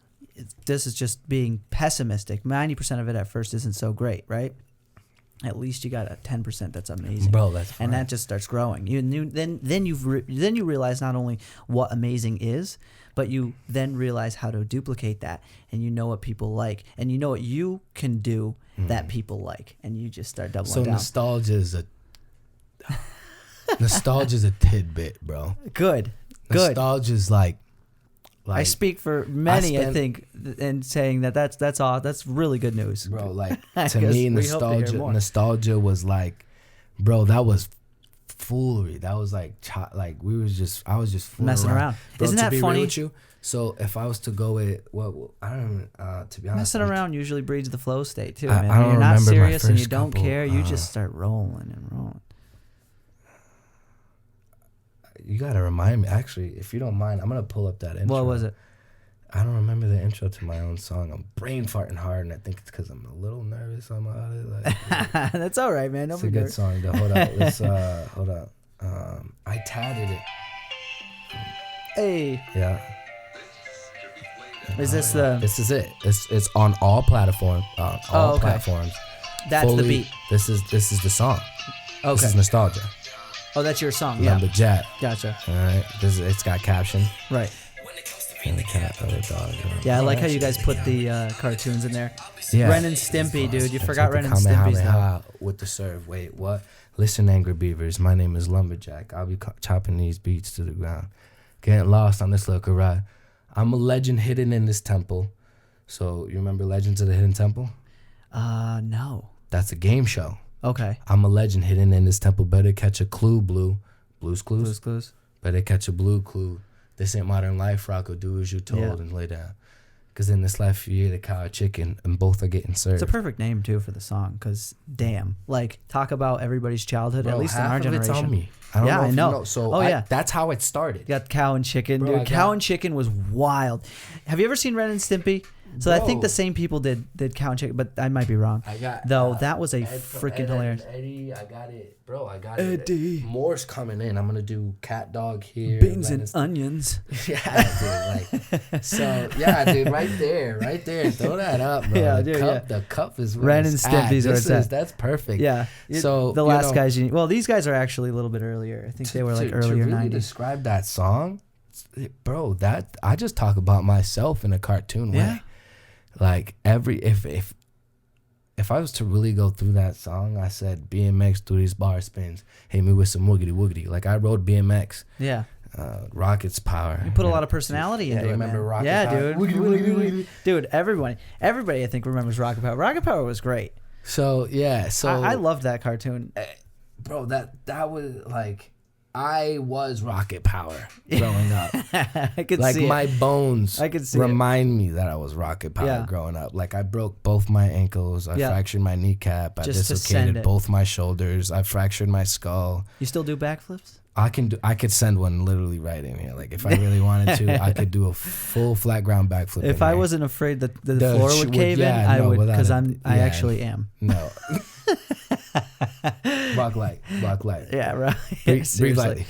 this is just being pessimistic. 90% of it at first isn't so great, right? At least you got a 10% that's amazing, bro. That's fine. And that just starts growing. Then you realize not only what amazing is, but you then realize how to duplicate that, and you know what people like, and you know what you can do that people like, and you just start doubling down. So nostalgia is a tidbit, bro. Good. Nostalgia is like I speak for many, I think, in saying that's really good news, bro. Like to me, nostalgia was like, bro, that was foolery. That was like I was just fooling messing around. Bro, isn't that funny? With you, so if I was to go with I don't to be honest, messing around usually breeds the flow state too, man. When you're not serious and you don't care, you just start rolling and rolling. You gotta remind me, actually, if you don't mind. I'm gonna pull up that intro. What was it? I don't remember the intro to my own song. I'm brain farting hard, and I think it's because I'm a little nervous about it. Like, that's all right, man. It's a good song. Though. Hold on, let's hold up. I tatted it. Hey. Yeah. Is this the? This is it. It's on all platforms. Platforms. That's the beat. This is the song. Okay. This is Nostalgia. Oh, that's your song. Yeah. Lumberjack. Gotcha. All right. It's got caption. Right. And the cat, other dog. Yeah, I like how you guys put the cartoons in there. Yeah. Ren and Stimpy, dude. You forgot Ren and Stimpy's though. With the serve. Wait, what? Listen, Angry Beavers. My name is Lumberjack. I'll be chopping these beats to the ground. Getting lost on this local ride. I'm a legend hidden in this temple. So, you remember Legends of the Hidden Temple? No. That's a game show. Okay. I'm a legend hidden in this temple. Better catch a clue, Blue. Blue's Clues? Blue's Clues. Better catch a blue clue. This ain't modern life, Rocco. Do as you're told and lay down. Because in this life, you eat a cow or chicken, and both are getting served. It's a perfect name, too, for the song, because, damn. Like, talk about everybody's childhood, bro, at least in our generation. It's on me. I don't know if know. You know. So that's how it started. You got Cow and Chicken, dude. Cow and Chicken was wild. Have you ever seen Ren and Stimpy? So I think the same people did Cow and Chicken, but I might be wrong. That was a freaking hilarious. Eddie, I got it, bro. I got Eddie. More's coming in. I'm gonna do Cat Dog here. Beans and onions. Yeah, dude. Dude. Right there. Throw that up, bro. Yeah, dude. The cup is Ren and Stimpy's where it's at. That's perfect. Yeah. So the last guys. These guys are actually a little bit earlier. I think they were like earlier to really 90s. Describe that song, bro. That I just talk about myself in a cartoon way. Like if I was to really go through that song, I said BMX through these bar spins, hit me with some woogity woogity. Like I rode BMX. Yeah. Rocket's power. You put a lot of personality into it, remember man. Rocket Yeah, Power? dude. Dude, everybody I think remembers Rocket Power. Rocket Power was great. So I loved that cartoon. Bro, that was like, I was Rocket Power growing up. I could like see my it. bones I could see remind me that I was Rocket Power Yeah. growing up. Like I broke both my ankles. I fractured my kneecap. I Just to send dislocated it. both my shoulders. I fractured my skull. You still do backflips? I could send one literally right in here. Like if I really wanted to, I could do a full flat ground backflip. If I wasn't afraid that the floor would cave in, I would, because I actually am. No. Walk light. Yeah, right. Breathe lightly.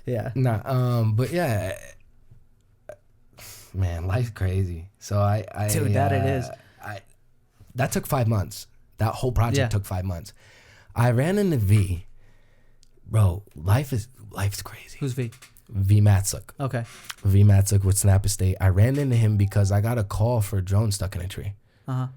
Yeah. Nah, but yeah, man, life's crazy. So I Dude, that it is. That took 5 months. That whole project took 5 months. I ran into V. Bro, life's crazy. Who's V? V Matsuk. Okay. V Matsuk with Snap Estate. I ran into him because I got a call for a drone stuck in a tree. Uh-huh.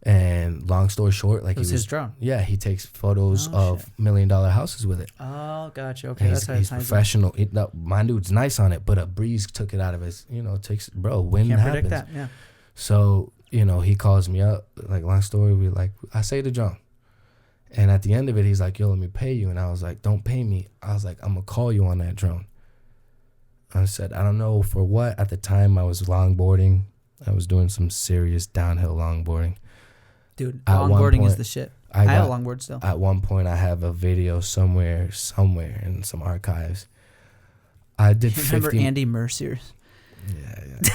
And long story short, like It was his drone. Yeah, he takes photos of $1 million houses with it. Oh, gotcha. Okay, He's professional. My dude's nice on it, but a breeze took it out of his. Wind Can't happens. predict that. Yeah. So he calls me up. Like long story, I say the drone, and at the end of it, he's like, "Yo, let me pay you," and I was like, "Don't pay me." I was like, "I'm gonna call you on that drone." I said, "I don't know for what." At the time, I was longboarding. I was doing some serious downhill longboarding. Dude, longboarding is the shit. I have a longboard still. At one point, I have a video somewhere in some archives. I did 50. Remember Andy Mercier? Yeah.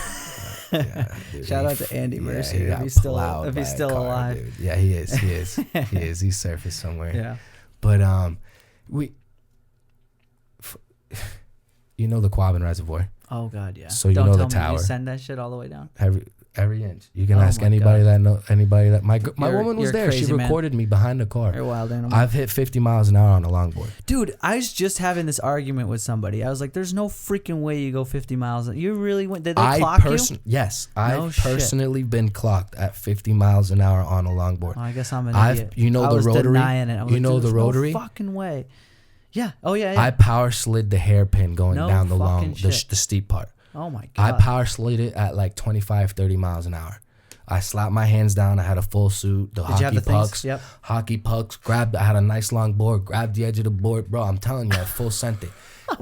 Dude, Shout out to Andy Mercier he if got he's still plowed by a car, alive. dude. Yeah, he is. He is. He surfaced somewhere. Yeah. But the Quabbin Reservoir. Oh God, yeah. So Don't the tell tower. Me you send that shit all the way down. Every inch. You can Oh ask my anybody God. that my woman was you're there. She crazy, man. recorded me behind the car. You're a wild animal. I've hit 50 miles an hour on a longboard. Dude, I was just having this argument with somebody. I was like, "There's no freaking way you go 50 miles. You really went? Did they clock you?" Yes, No I've shit. personally been clocked at 50 miles an hour on a longboard. Oh, I guess I'm an idiot. You know I the was rotary. denying it. I was You like, know "Dude, the there's rotary. No fucking way. Yeah. Oh yeah. I power slid the hairpin going No down the fucking the shit. steep part. Oh my I God. power slid it at like 25, 30 miles an hour. I slapped my hands down. I had a full suit. Did you have Hockey the things? pucks. Yep. Hockey pucks. I had a nice long board. Grabbed the edge of the board. Bro, I'm telling you, I full sent it.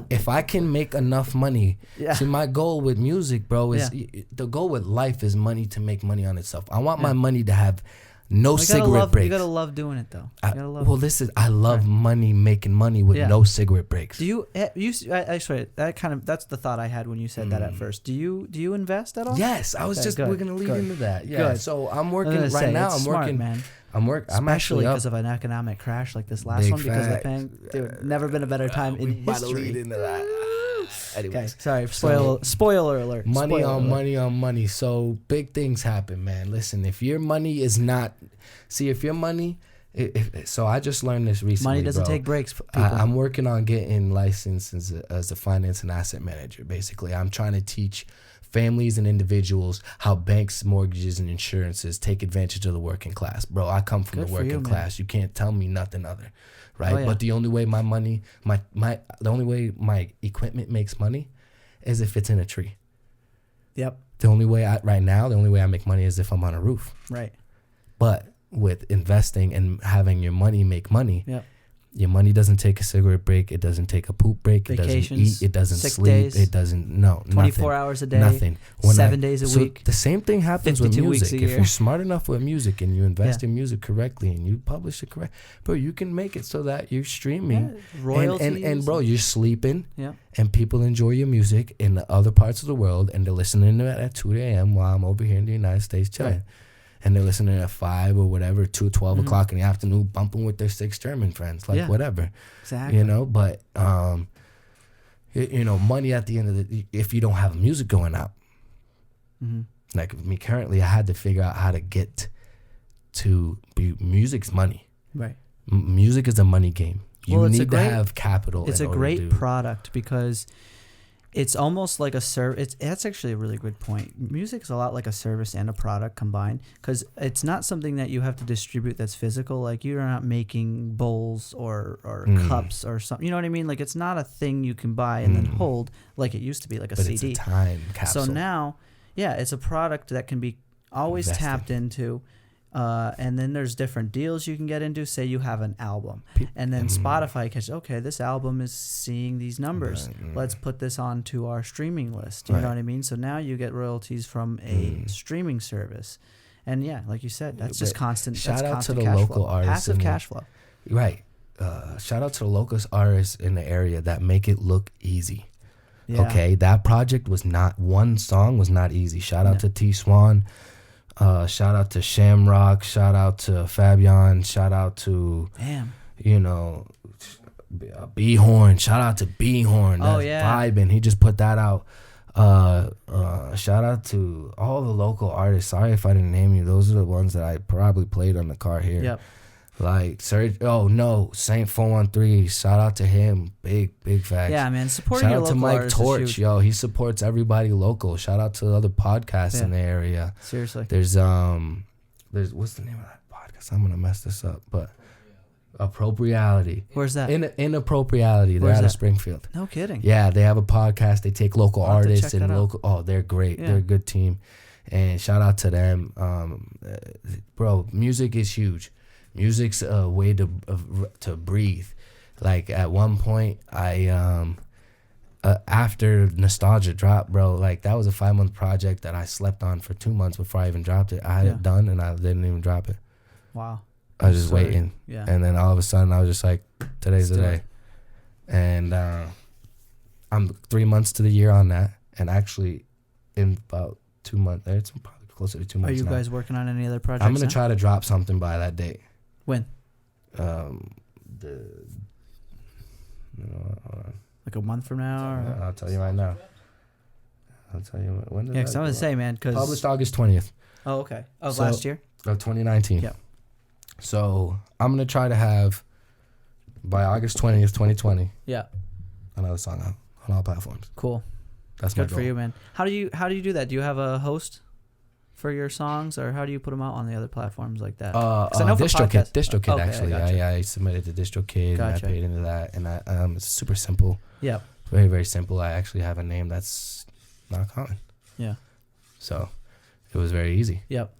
If I can make enough money. Yeah. See, my goal with music, bro, is the goal with life is money to make money on itself. I want my money to have no cigarette breaks. You gotta love doing it though. You gotta love I love making money with no cigarette breaks. Do you? Actually, that's the thought I had when you said that at first. Do you invest at all? Yes, I was good, we're gonna lead into that. Yeah. Good. So I'm working I was gonna right say, now. it's I'm smart, working, man. I'm Especially actually up. because of an economic crash like this last Big one, because of the fact. pandemic. Dude, never been a better time in About to lead history. into that. Anyways, Okay, sorry. Spoiler alert. money Spoiler on alert. money on money. So big things happen, man. Listen, if your money is not, if your money. So I just learned this recently. Money doesn't bro. take breaks. People. I'm working on getting licensed as a finance and asset manager. Basically, I'm trying to teach families and individuals how banks, mortgages, and insurances take advantage of the working class. Bro, I come from Good the for working you, man. class. You can't tell me nothing other, right? Oh, yeah. But the only way my money, the only way my equipment makes money is if it's in a tree. Yep. The only way I make money is if I'm on a roof. Right. But with investing and having your money make money, Yep. your money doesn't take a cigarette break. It doesn't take a poop break. It doesn't Vacations, eat. It doesn't sick sleep. days, It doesn't, no, 24 nothing. hours a day. Nothing. 7 days a so week. The same thing happens with 52 weeks music. a If year. you're smart enough with music and you invest in music correctly and you publish it correct, bro, you can make it so that you're streaming. Yeah, royalties. And bro, you're sleeping Yeah. and people enjoy your music in the other parts of the world and they're listening to it at 2 a.m. while I'm over here in the United States chilling. Right. And they're listening at 5 or whatever, 12 o'clock in the afternoon, bumping with their 6 German friends, like whatever. Exactly. But money at the end of if you don't have music going out, like me currently, I had to figure out how to get to music's money. Right. Music is a money game. You Well, it's a need to great- have capital. It's in a order great to, product because it's almost like a service. That's actually a really good point. Music is a lot like a service and a product combined, because it's not something that you have to distribute that's physical. Like you're not making bowls or cups or something. You know what I mean? Like it's not a thing you can buy and then hold like it used to be, like a CD. It's a time capsule. So now, yeah, it's a product that can be always tapped into. And then there's different deals you can get into. Say you have an album, and then Spotify catches, okay, this album is seeing these numbers. Let's put this onto our streaming list. You know what I mean? So now you get royalties from a streaming service. And yeah, like you said, that's just constant. Shout out to the cash local flow. artists. Passive cash flow. Right. Shout out to the local artists in the area that make it look easy. Yeah. Okay, that project was not, one song was not easy. Shout out to T Swan. Shout out to Shamrock, shout out to Fabian, shout out to, B-Horn, shout out to B-Horn. That's vibing. He just put that out. Shout out to all the local artists. Sorry if I didn't name you. Those are the ones that I probably played on the car here. Yep. Like Saint 413, shout out to him, big facts. Yeah, man, supporting your local artists. Shout out to Mike Torch, yo, he supports everybody local. Shout out to the other podcasts in the area. Seriously, there's what's the name of that podcast? I'm gonna mess this up, but Appropriality. Where's that? Inappropriality. They're out of Springfield. No kidding. Yeah, they have a podcast. They take local artists and local. Oh, they're great. Yeah. They're a good team, and shout out to them. Bro, music is huge. Music's a way to breathe. Like at one point, I after Nostalgia dropped, bro, like that was a 5-month project that I slept on for 2 months before I even dropped it. I had it done and I didn't even drop it. Wow. I was just waiting. Yeah. And then all of a sudden I was just like, today's the day. And I'm 3 months to the year on that. And actually in about 2 months, it's probably closer to 2 months. Are you now. Guys working on any other projects? I'm going to try to drop something by that date. When? Like a month from now? Or? I'll tell you right now. I'll tell you when. Yeah, because I was going to say, man, because... Published August 20th. Oh, okay. Of last year? Of 2019. Yeah. So I'm going to try to have, by August 20th, 2020, another song out on all platforms. Cool. That's my goal. Good for you, man. How do you do that? Do you have a host for your songs, or how do you put them out on the other platforms like that? DistroKid, actually. I submitted to DistroKid, and I paid into that, and it's super simple. Yeah. Very, very simple. I actually have a name that's not common. Yeah. So it was very easy. Yep.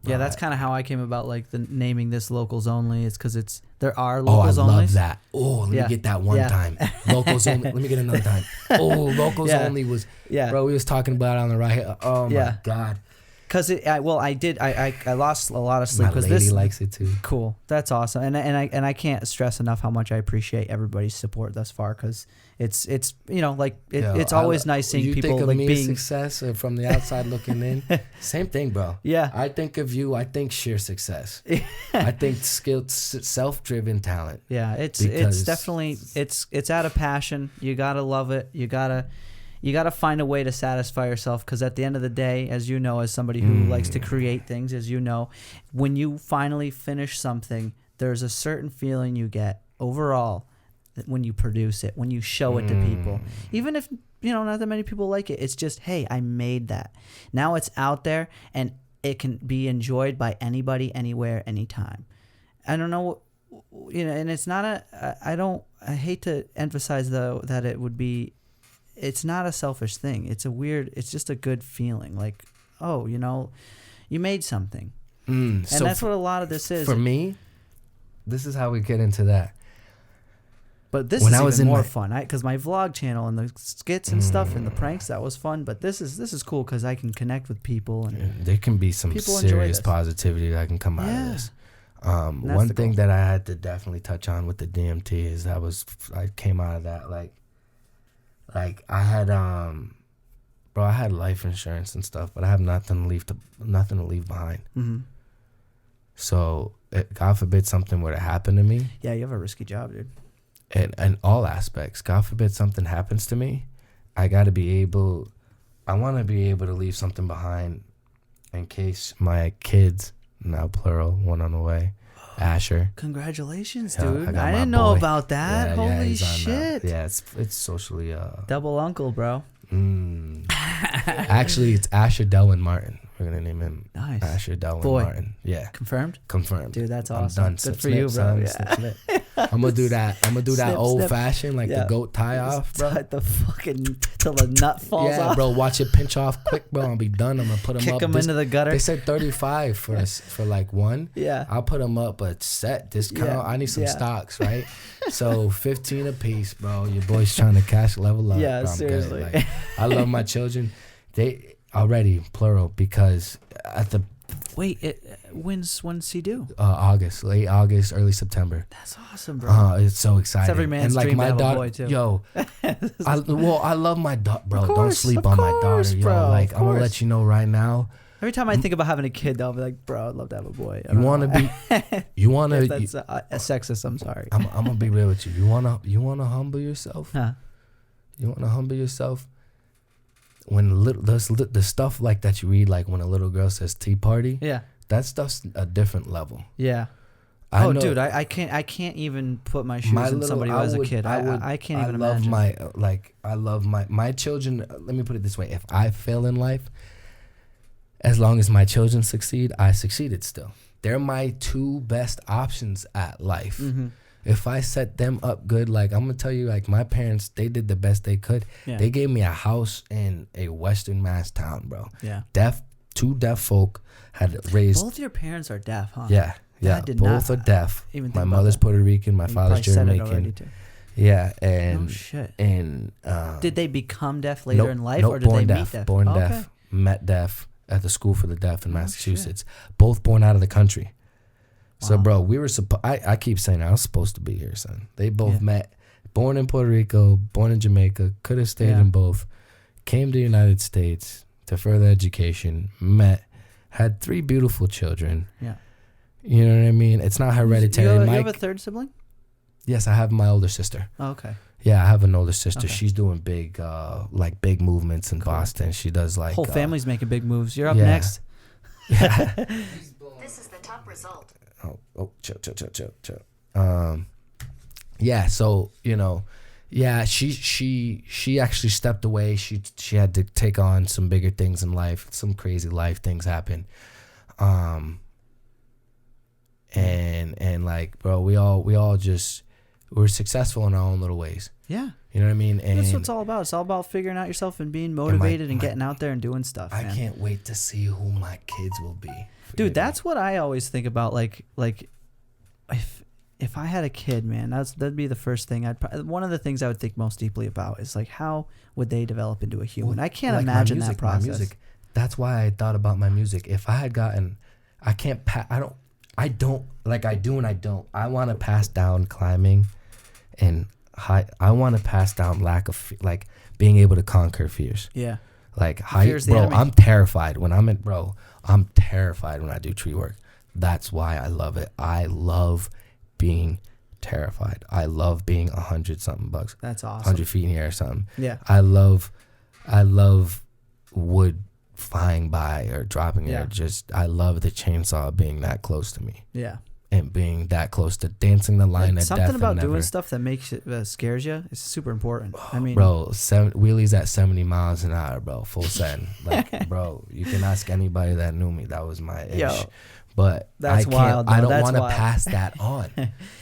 That's kind of how I came about, like the naming this Locals Only. It's because there are Locals Only. I love that. Oh, let me get that one time. Locals Only. Let me get another time. Oh, Locals Only was. Yeah. Bro, we was talking about it on the right here. Oh my God. Because I lost a lot of sleep. My lady likes it too. Cool. That's awesome. And I can't stress enough how much I appreciate everybody's support thus far, because it's it's always nice seeing people think of like me being success from the outside looking in. Same thing, bro. Yeah. I think of you. I think sheer success. I think skilled, self-driven talent. Yeah. It's definitely it's out of passion. You gotta love it. You gotta find a way to satisfy yourself, because at the end of the day, as you know, as somebody who likes to create things, as you know, when you finally finish something, there's a certain feeling you get overall when you produce it, when you show it to people. Even if, not that many people like it, it's just, hey, I made that. Now it's out there and it can be enjoyed by anybody, anywhere, anytime. I don't know, and it's not I hate to emphasize though that it would be, it's not a selfish thing. It's just a good feeling. Like, oh, you made something. And so that's what a lot of this is. For me, this is how we get into that. But this is even more fun. Because my vlog channel and the skits and stuff and the pranks, that was fun. But this is cool because I can connect with people. And there can be some serious positivity that can come out of this. One thing that I had to definitely touch on with the DMT is I came out of that like I had I had life insurance and stuff, but I have nothing to leave behind. Mm-hmm. So God forbid something were to happen to me. Yeah, you have a risky job, dude. In all aspects, God forbid something happens to me, I want to be able to leave something behind in case my kids, now plural, one on the way, Asher. Congratulations, Yeah, dude. I got I my didn't know boy. about that. Yeah, Holy he's on, shit. yeah, it's socially Double uncle, bro. Actually, it's Asher Delwin Martin. We're gonna name him Nice. Asher Delwin Boy. Martin. Yeah, Confirmed? confirmed. Dude, that's I'm awesome. done. Good Snip, for you, snip, bro. son. Yeah. Snip, snip. I'm gonna do that. I'm gonna do that Snip, old snip. fashioned, like Yeah. the goat tie off, bro. Tie the fucking till the nut falls Yeah, off. bro. Watch it pinch off quick, bro. I'll be done. I'm gonna put him Kick up. him into the gutter. They said 35 for us for like one. Yeah. I'll put them up a set discount. Yeah. I need some Yeah. stocks, right? So 15 a piece, bro. Your boy's trying to cash level up. Yeah, bro. I'm seriously. Good. Like, I love my children. They already plural because at the Wait, when's he due? August, late August, early September. That's awesome, bro. It's so exciting. It's every man's and like dream my to have a daughter, boy, too. yo, I love my daughter, bro. Of Don't course, sleep of on my course, daughter, yo. bro, Like of I'm gonna course. let you know right now. Every time I think about having a kid, though, I'll be like, bro, I'd love to have a boy. I You don't want to know. be, you want If to. that's sexist, I'm sorry. I'm gonna be real with you. You wanna humble yourself. Huh. You wanna humble yourself. When the stuff like that you read, like when a little girl says tea party, Yeah. that stuff's a different level. Yeah. I know, dude, I can't even put my shoes in somebody who has a kid. I can't even imagine. I love my children. Let me put it this way: if I fail in life, as long as my children succeed, I succeeded still. They're my two best options at life. Mm-hmm. If I set them up good, like I'm gonna tell you, like my parents, they did the best they could. Yeah. They gave me a house in a Western Mass town, bro. Yeah. Two deaf folk had raised. Both your parents are deaf, huh? Yeah, yeah. did Both not are deaf. even think My about mother's that. Puerto Rican. My You father's probably said it already, Jamaican. too. Yeah, and Oh shit. and Did they become deaf later nope, in life, nope, or did born they deaf, meet deaf? Born Okay. deaf, met deaf at the school for the deaf in Oh, Massachusetts. Both born out of the country. So, Wow. bro, we were I keep saying I was supposed to be here, son. They both Yeah. met, born in Puerto Rico, born in Jamaica, could have stayed Yeah. in both, came to the United States to further education, met, had 3 beautiful children. Yeah. You know what I mean? It's not hereditary. You have a third sibling? Yes, I have my older sister. Oh, okay. Yeah, I have an older sister. Okay. She's doing big movements in Boston. She does like Whole family's making big moves. You're up yeah. next. This is the top result. chill. Yeah, so yeah, she actually stepped away. She had to take on some bigger things in life. Some crazy life things happen. And like, bro, we're successful in our own little ways. Yeah. You know what I mean? And That's what it's all about. It's all about figuring out yourself and being motivated and getting out there and doing stuff. I man. can't wait to see who my kids will be. Dude, that's what I always think about. Like if I had a kid, man, that'd be the first thing one of the things I would think most deeply about is like, how would they develop into a human? I can't like imagine my that process. My music. That's why I thought about my music. If I had gotten, I don't like I do and I don't. I want to pass down climbing, and I want to pass down lack of like being able to conquer fears. Yeah. Like height, Fear's the bro. enemy. I'm terrified when I'm terrified when I do tree work. That's why I love it. I love being terrified. I love being 100-something bucks. That's awesome. 100 feet in the air or something. Yeah. I love wood flying by or dropping Yeah. it. I love the chainsaw being that close to me Yeah. and being that close to dancing the line of death. Something about and doing never. stuff that makes it scares you is super important. I mean, Bro, wheelies at 70 miles an hour, bro, full send. Like, bro, you can ask anybody that knew me. That was my ish. Yo, but that's I can't. wild, though. I don't That's want to wild. pass that on.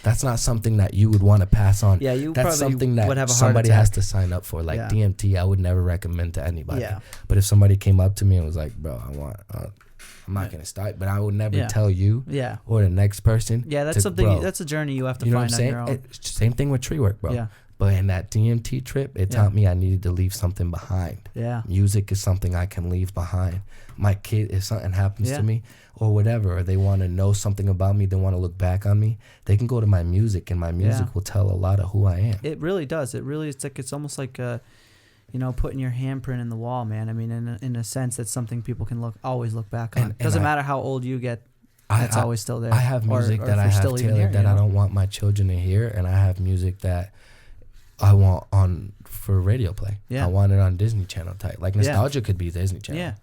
That's not something that you would want to pass on. Yeah, you That's probably something that would have a heart somebody has attack. to sign up for. Like Yeah. DMT, I would never recommend to anybody. Yeah. But if somebody came up to me and was like, "Bro, I'm not gonna start," but I would never Yeah. tell you Yeah. or the next person. Yeah, that's to, something. bro, That's a journey you have to you know what find I'm on saying? your own. Same thing with tree work, bro. Yeah. But in that DMT trip, it taught me I needed to leave something behind. Yeah. Music is something I can leave behind. My kid, if something happens Yeah. to me or whatever, or they want to know something about me, they want to look back on me, they can go to my music, and my music will tell a lot of who I am. It really does. It really, it's almost like, putting your handprint in the wall, man. I mean, in a sense, that's something people can always look back on. And Doesn't matter how old you get. That's always still there. I have music or that if I you're have still even tailored here, that you I know? don't want my children to hear, and I have music that I want on for radio play. Yeah. I want it on Disney Channel type. Like Nostalgia could be Disney Channel. Yeah.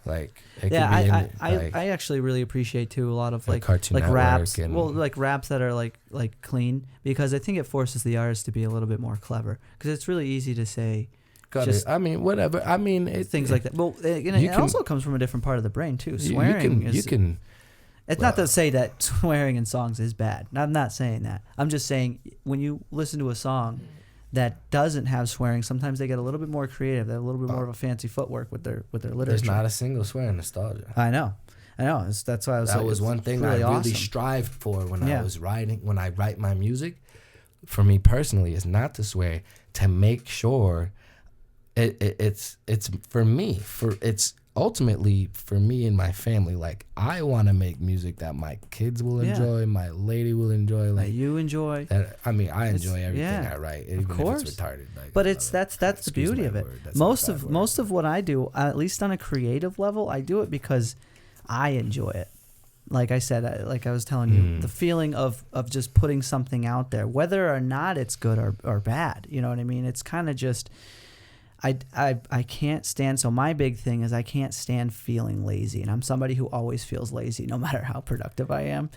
Like it Yeah, could be I actually really appreciate too a lot of like Cartoon Network raps. and- Well, like raps that are like clean, because I think it forces the artist to be a little bit more clever, because it's really easy to say just I mean, whatever. I mean, things like that. Well, it also comes from a different part of the brain too. Swearing you can. It's not to say that swearing in songs is bad. I'm not saying that. I'm just saying when you listen to a song that doesn't have swearing, sometimes they get a little bit more creative. They have a little bit more of a fancy footwork with their literature. There's not a single swear in nostalgia. I know. That's why I was. That like, was one thing really I really awesome. strived for when I was writing. When I write my music, for me personally, is not to swear, to make sure it's for me. It's ultimately for me and my family. Like, I want to make music that my kids will enjoy, my lady will enjoy, like that you enjoy. That, I mean, I enjoy everything I write, even of course. if it's retarded. Like, but that's the beauty of it. Most of what I do, at least on a creative level, I do it because I enjoy it. Like I said, like I was telling you, the feeling of just putting something out there, whether or not it's good or bad. You know what I mean? It's kind of just. I can't stand, so my big thing is I can't stand feeling lazy, and I'm somebody who always feels lazy no matter how productive I am.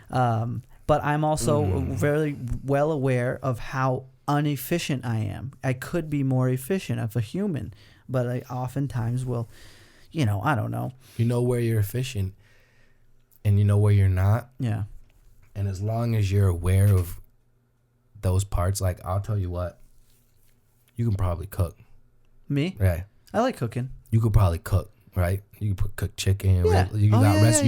But I'm also very well aware of how inefficient I am. I could be more efficient as a human, but I oftentimes will, I don't know. You know where you're efficient and you know where you're not. Yeah. And as long as you're aware of those parts, like, I'll tell you what, you can probably cook. Me? Right. I like cooking. You could probably cook, right? You could cook chicken. Yeah. You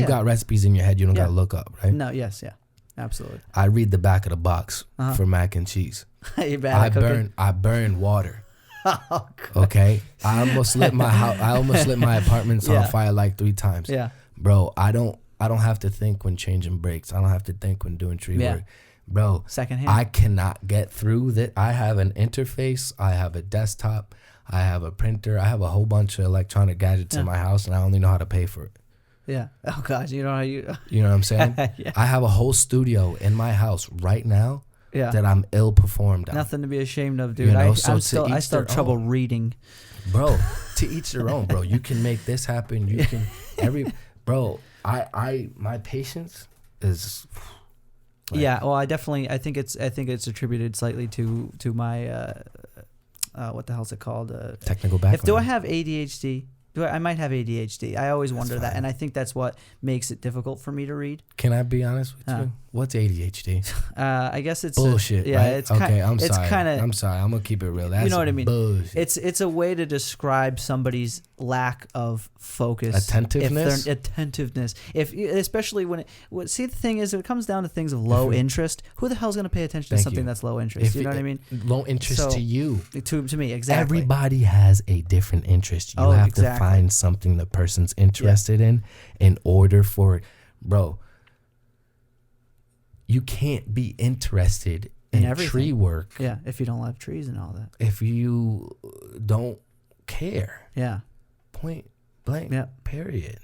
got recipes in your head you don't got to look up, right? No, yes, yeah. Absolutely. I read the back of the box for mac and cheese. You're bad at cooking? I burn water. Oh, okay? I almost lit my apartments on fire like 3 times. Yeah. Bro, I don't have to think when changing brakes. I don't have to think when doing tree work. Bro, secondhand. I cannot get through that. I have an interface. I have a desktop. I have a printer. I have a whole bunch of electronic gadgets in my house, and I only know how to pay for it. Yeah. Oh, God. You know how you... You know what I'm saying? Yeah. I have a whole studio in my house right now that I'm Nothing ill-performed on. to be ashamed of, dude. You know, I still have trouble reading. Bro, to each their own, bro. You can make this happen. You can... Bro, my patience is... Like, yeah, well, I think it's attributed slightly to my what the hell's it called? Technical background. Do I have ADHD? I might have ADHD. I always wonder that, and I think that's what makes it difficult for me to read. Can I be honest with you? What's ADHD? I guess it's bullshit. Yeah, right? it's okay. I'm sorry. I'm sorry. I'm gonna keep it real. That's you know what I mean. Bullshit. It's a way to describe somebody's lack of focus, attentiveness. Especially when see, the thing is, if it comes down to things of low interest, who the hell's gonna pay attention to something that's low interest? You know what I mean? Low interest to you. To me, exactly. Everybody has a different interest. You have to find something the person's interested in order for, bro. You can't be interested in tree work. Yeah, if you don't love trees and all that. If you don't care. Yeah. Point blank. Yeah. Period.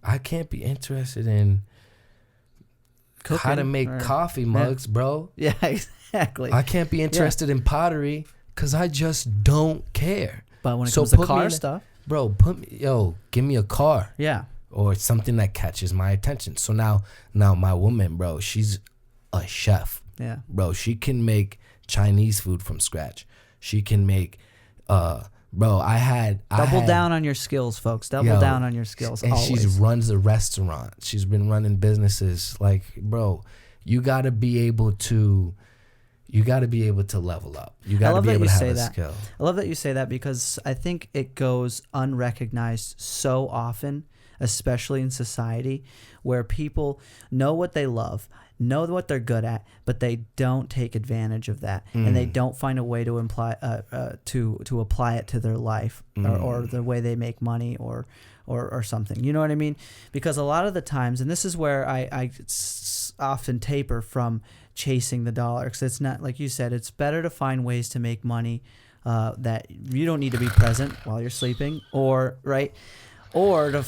I can't be interested in cooking, how to make coffee mugs, bro. Yeah, exactly. I can't be interested in pottery because I just don't care. But when it comes to car stuff, bro, give me a car. Yeah. Or something that catches my attention. So now my woman, bro, she's a chef. Yeah. Bro, she can make Chinese food from scratch. She can make bro, Double down on your skills, folks. Double down on your skills. And always. She runs a restaurant. She's been running businesses. Like, bro, you gotta be able to level up. You gotta be able to have a skill. I love that you say that, because I think it goes unrecognized so often, especially in society, where people know what they love, know what they're good at, but they don't take advantage of that, and they don't find a way to to apply it to their life or the way they make money or something. You know what I mean? Because a lot of the times, and this is where I often taper from chasing the dollar, because it's not, like you said, it's better to find ways to make money that you don't need to be present while you're sleeping, or right. or to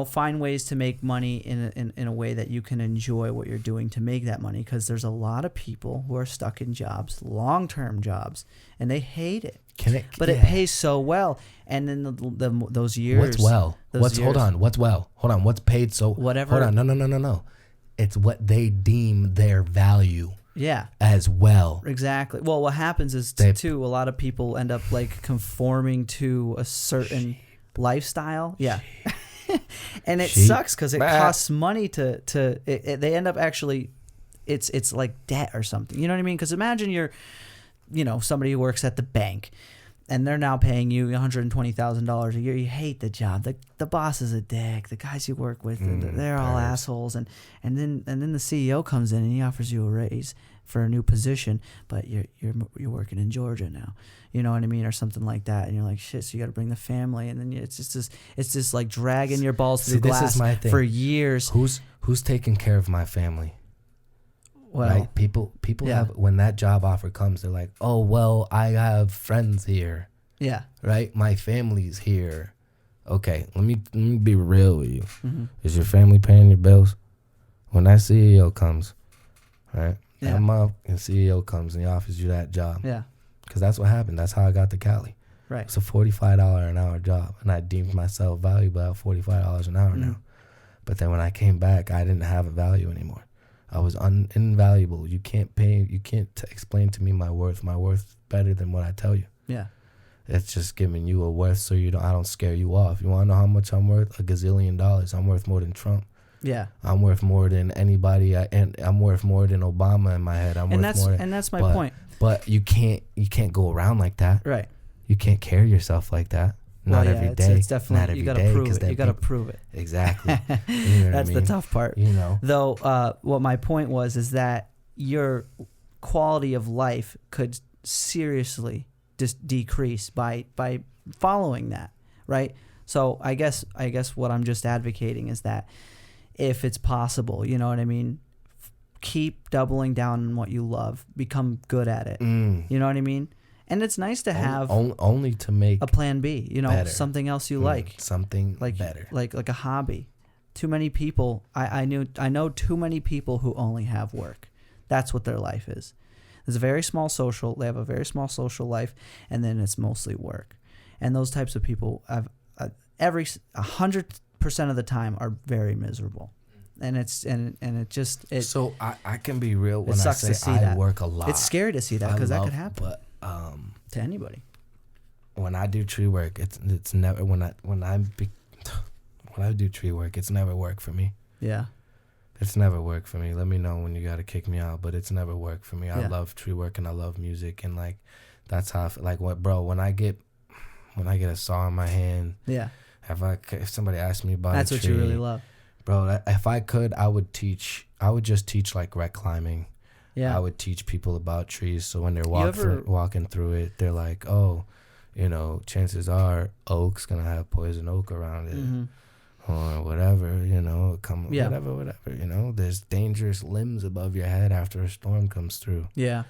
find ways to make money in a way that you can enjoy what you're doing to make that money, because there's a lot of people who are stuck in jobs, long-term jobs, and they hate it. It pays so well, and then those years. What's well? Hold on? What's paid so? Whatever. Hold on. No. It's what they deem their value. Yeah. As well. Exactly. Well, what happens is too, a lot of people end up like conforming to a certain lifestyle. Yeah. And it sucks because it costs money to they end up actually, it's like debt or something. You know what I mean? Because imagine you're, somebody who works at the bank, and they're now paying you $120,000 a year. You hate the job. The boss is a dick. The guys you work with, they're all assholes. And then the CEO comes in and he offers you a raise for a new position, but you're working in Georgia now. You know what I mean, or something like that. And you're like, shit. So you got to bring the family, and then it's just like dragging your balls through glass this is my thing. For years. Who's taking care of my family? Well, right? People have, when that job offer comes, they're like, oh, well, I have friends here. Yeah. Right? My family's here. Okay, let me be real with you. Mm-hmm. Is your family paying your bills? When that CEO comes, right? Yeah. That motherfucking CEO comes and he offers you that job. Yeah. Because that's what happened. That's how I got to Cali. Right. It's a $45 an hour job, and I deemed myself valuable at $45 an hour now. But then when I came back, I didn't have a value anymore. I was invaluable. You can't explain to me my worth. My worth is better than what I tell you. Yeah. It's just giving you a worth so I don't scare you off. You want to know how much I'm worth? $1 gazillion. I'm worth more than Trump. Yeah. I'm worth more than anybody, and I'm worth more than Obama in my head. And that's my point. But you can't go around like that. Right. You can't carry yourself like that. Not every day. It's definitely, you got to prove it. You got to prove it. Exactly. That's the tough part. Though, what my point was is that your quality of life could seriously just decrease by following that, right? So I guess what I'm just advocating is that if it's possible, you know what I mean, keep doubling down on what you love, become good at it. You know what I mean? And it's nice to have only to make a plan B, better. Something else you like, something like better, like a hobby. Too many people, I know too many people who only have work. That's what their life is. They have a very small social life, and then it's mostly work. And those types of people have 100% of the time are very miserable. And so I can be real when I say I work a lot. It's scary to see that because that could happen. But to anybody. When I do tree work, it's never when I do tree work, it's never work for me. Yeah. It's never worked for me. Let me know when you gotta kick me out, but it's never worked for me. Yeah. I love tree work and I love music, and like that's how I feel. Like when I get a saw in my hand. Yeah. If somebody asked me about that's a what tree, you really love. Bro, if I could, I would just teach like wreck climbing. Yeah. I would teach people about trees, so when they're walking through it, they're like, oh, chances are oak's gonna have poison oak around it. Mm-hmm. Or whatever, whatever, there's dangerous limbs above your head after a storm comes through. Yeah.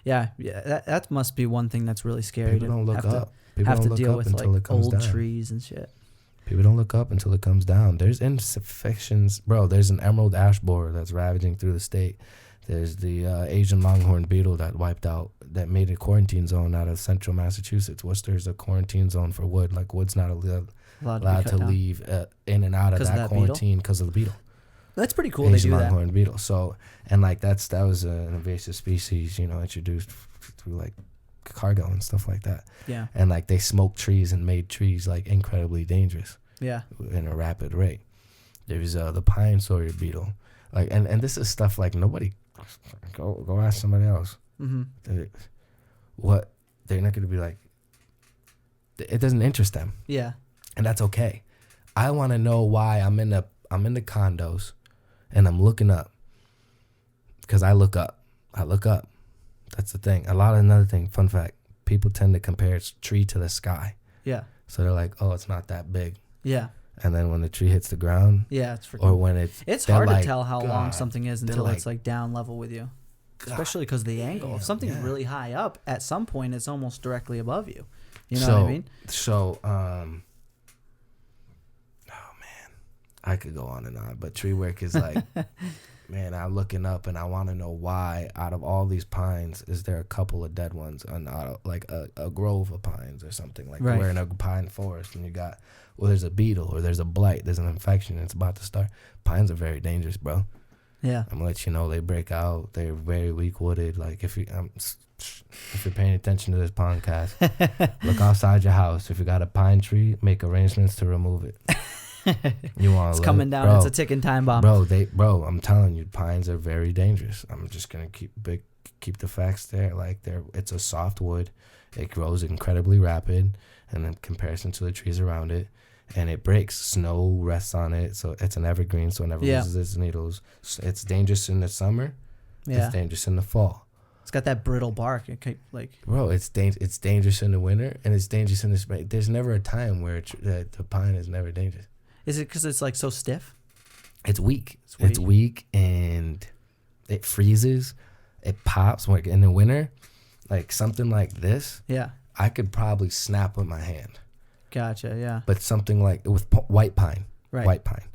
That must be one thing that's really scary. People don't look up. People have to deal with like old trees and shit. People don't look up until it comes down. There's infections, bro. There's an emerald ash borer that's ravaging through the state. There's the Asian longhorn beetle that made a quarantine zone out of central Massachusetts. There's a quarantine zone for wood. Like wood's not allowed to leave in and out of that quarantine because of the beetle. That's pretty cool. Asian they do longhorn that. beetle. So, and like that was an invasive species, introduced through like cargo and stuff like that. Yeah. And like they smoked trees and made trees like incredibly dangerous. Yeah. In a rapid rate. There's the pine sawyer beetle. Like and this is stuff like nobody go ask somebody else. Mm-hmm. What they're not going to be like. It doesn't interest them. Yeah. And that's okay. I want to know why I'm in the condos and I'm looking up. Because I look up. That's the thing. Another thing, fun fact, people tend to compare its tree to the sky. Yeah. So they're like, oh, it's not that big. Yeah. And then when the tree hits the ground. Yeah, or when it's hard to tell how long something is until it's like down level with you. Especially because of the angle. If something's really high up, at some point it's almost directly above you. You know what I mean? So, I could go on and on, but tree work is like, man, I'm looking up and I want to know why out of all these pines, is there a couple of dead ones and like a grove of pines or something? Like we're in a pine forest and you got, well, there's a beetle or there's a blight, there's an infection, and it's about to start. Pines are very dangerous, bro. Yeah. I'm gonna let you know they break out. They're very weak wooded. Like if you're paying attention to this podcast, look outside your house. If you got a pine tree, make arrangements to remove it. You want it's coming down. It's a ticking time bomb, bro. I'm telling you, pines are very dangerous. I'm just gonna keep the facts there. Like it's a soft wood. It grows incredibly rapid, and in comparison to the trees around it, and it breaks. Snow rests on it, so it's an evergreen, so it never loses its needles. It's dangerous in the summer. Yeah. It's dangerous in the fall. It's got that brittle bark. Bro, it's dangerous in the winter, and it's dangerous in the spring. There's never a time where the pine is never dangerous. Is it because it's like so stiff? It's weak. It's weak, and it freezes. It pops. Like in the winter, like something like this. Yeah. I could probably snap with my hand. Gotcha. Yeah. But something like with white pine. Right. White pine.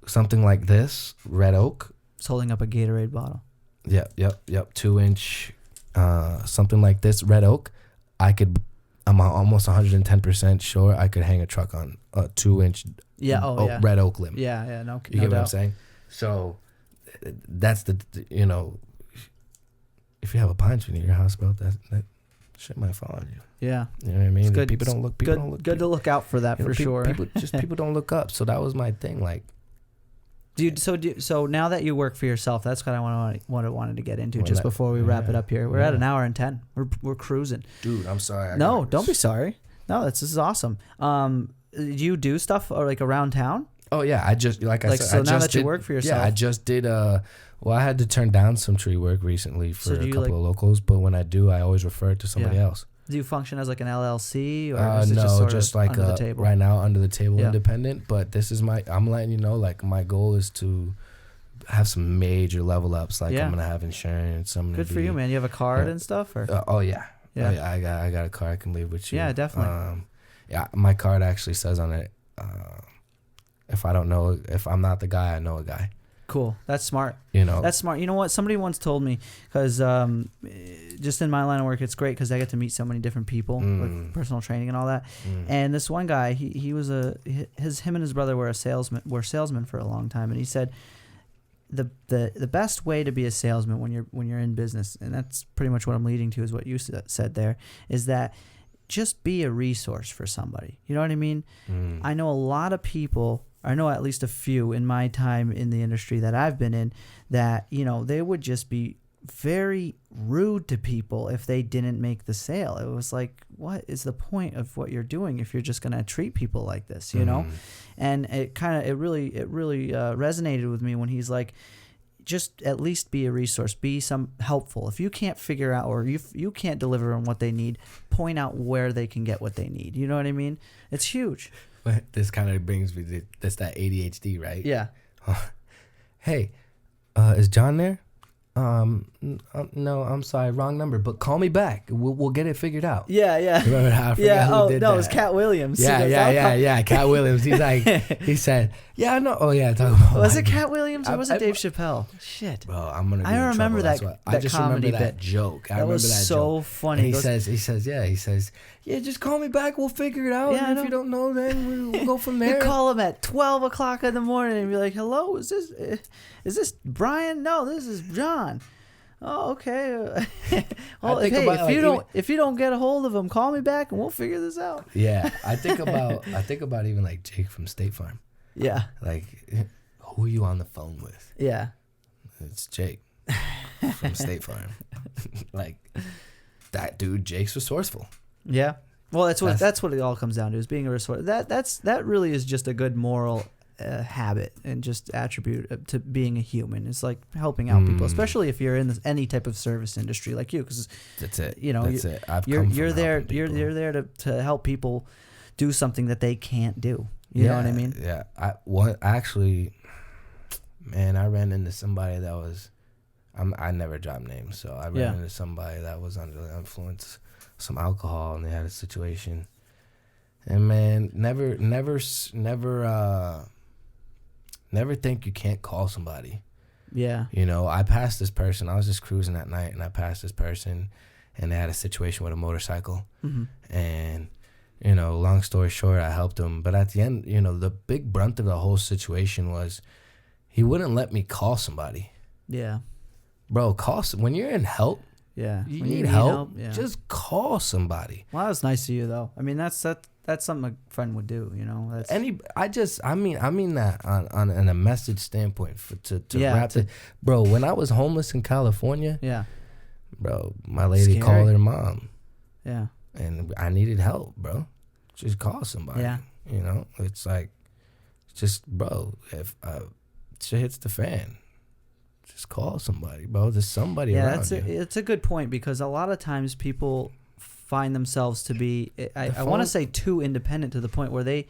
Something like this, red oak. It's holding up a Gatorade bottle. Yep. 2-inch. Something like this, red oak. I'm almost 110% sure I could hang a truck on a 2-inch red oak limb. Yeah, no You get doubt. what I'm saying? So that's if you have a pine tree near your house, bro, that shit might fall on you. Yeah. You know what I mean? Good. People don't look. Good to look out for that, for sure. People don't look up. So that was my thing. Like, So now that you work for yourself, that's what I wanted to get into just before we wrap it up here. We're at an hour and 10. We're cruising. Dude, I'm sorry. No, don't be sorry. No, this is awesome. Do you do stuff like around town? Oh yeah, I just I said. So now that you work for yourself, yeah, I just did. Well, I had to turn down some tree work recently for a couple of locals, but when I do, I always refer it to somebody else. Do you function as like an LLC or is it just like under the table? Right now under the table independent. But this is I'm letting you know, like my goal is to have some major level ups. Like I'm gonna have insurance. Good for you, man. You have a card and stuff, or oh yeah. I got a card I can leave with you. Yeah, definitely. My card actually says on it, if I'm not the guy, I know a guy. Cool. That's smart. That's smart. You know what? Somebody once told me, because just in my line of work, it's great because I get to meet so many different people with personal training and all that. And this one guy, he was him and his brother were salesmen for a long time, and he said the best way to be a salesman when you're in business, and that's pretty much what I'm leading to, is what you said there, is that just be a resource for somebody. You know what I mean? I know a lot of people. I know at least a few in my time in the industry that I've been in that, they would just be very rude to people if they didn't make the sale. It was like, what is the point of what you're doing if you're just going to treat people like this, And it really resonated with me when he's like, just at least be a resource, be some helpful. If you can't figure out, or you can't deliver on what they need, point out where they can get what they need. You know what I mean? It's huge. This kind of brings me to that ADHD, right? Yeah. Hey, is John there? No, I'm sorry, wrong number. But call me back. We'll get it figured out. Yeah. Remember how I forgot who did that? It was Cat Williams. Yeah. Cat Williams. He's like, he said, yeah, I know. Oh yeah, talk about. Was it Cat Williams or was it Dave Chappelle? Shit. Bro, I'm gonna. I remember that. I just remember that joke. That was so funny. He says, yeah, just call me back. We'll figure it out. Yeah, and if you don't know, then we'll go from there. You call him at 12 o'clock in the morning and be like, hello, is this Brian? No, this is John. Oh, okay. Well, if you don't get a hold of him, call me back and we'll figure this out. Yeah, I think about even like Jake from State Farm. Yeah. Like, who are you on the phone with? Yeah. It's Jake from State Farm. Like, that dude, Jake's resourceful. Yeah. Well, that's what it all comes down to, is being a resource. That really is just a good moral habit and just attribute to being a human. It's like helping out people, especially if you're in any type of service industry like you, because that's it. You're there to help people do something that they can't do. You know what I mean? Yeah. I ran into somebody that was, I never drop names, so I ran into somebody that was under the influence of some alcohol, and they had a situation, And man, never think you can't call somebody. Yeah. You know, I passed this person. I was just cruising that night, and I passed this person, and they had a situation with a motorcycle. And, you know, long story short, I helped him. But at the end, you know, the big brunt of the whole situation was he wouldn't let me call somebody. Yeah. Bro, when you're in help, Yeah. you When need help, yeah. just call somebody. Well, that was nice of you, though. I mean, that's something a friend would do, you know. That's I mean that on a message standpoint to Yeah, wrap it. Bro, when I was homeless in California, yeah. bro, my lady Scary. called her mom, Yeah. and I needed help, bro. Just call somebody. Yeah. You know, it's like, just, bro, if shit hits the fan, just call somebody, bro. There's somebody around you. It's a good point, because a lot of times people find themselves to be, I want to say, too independent, to the point where they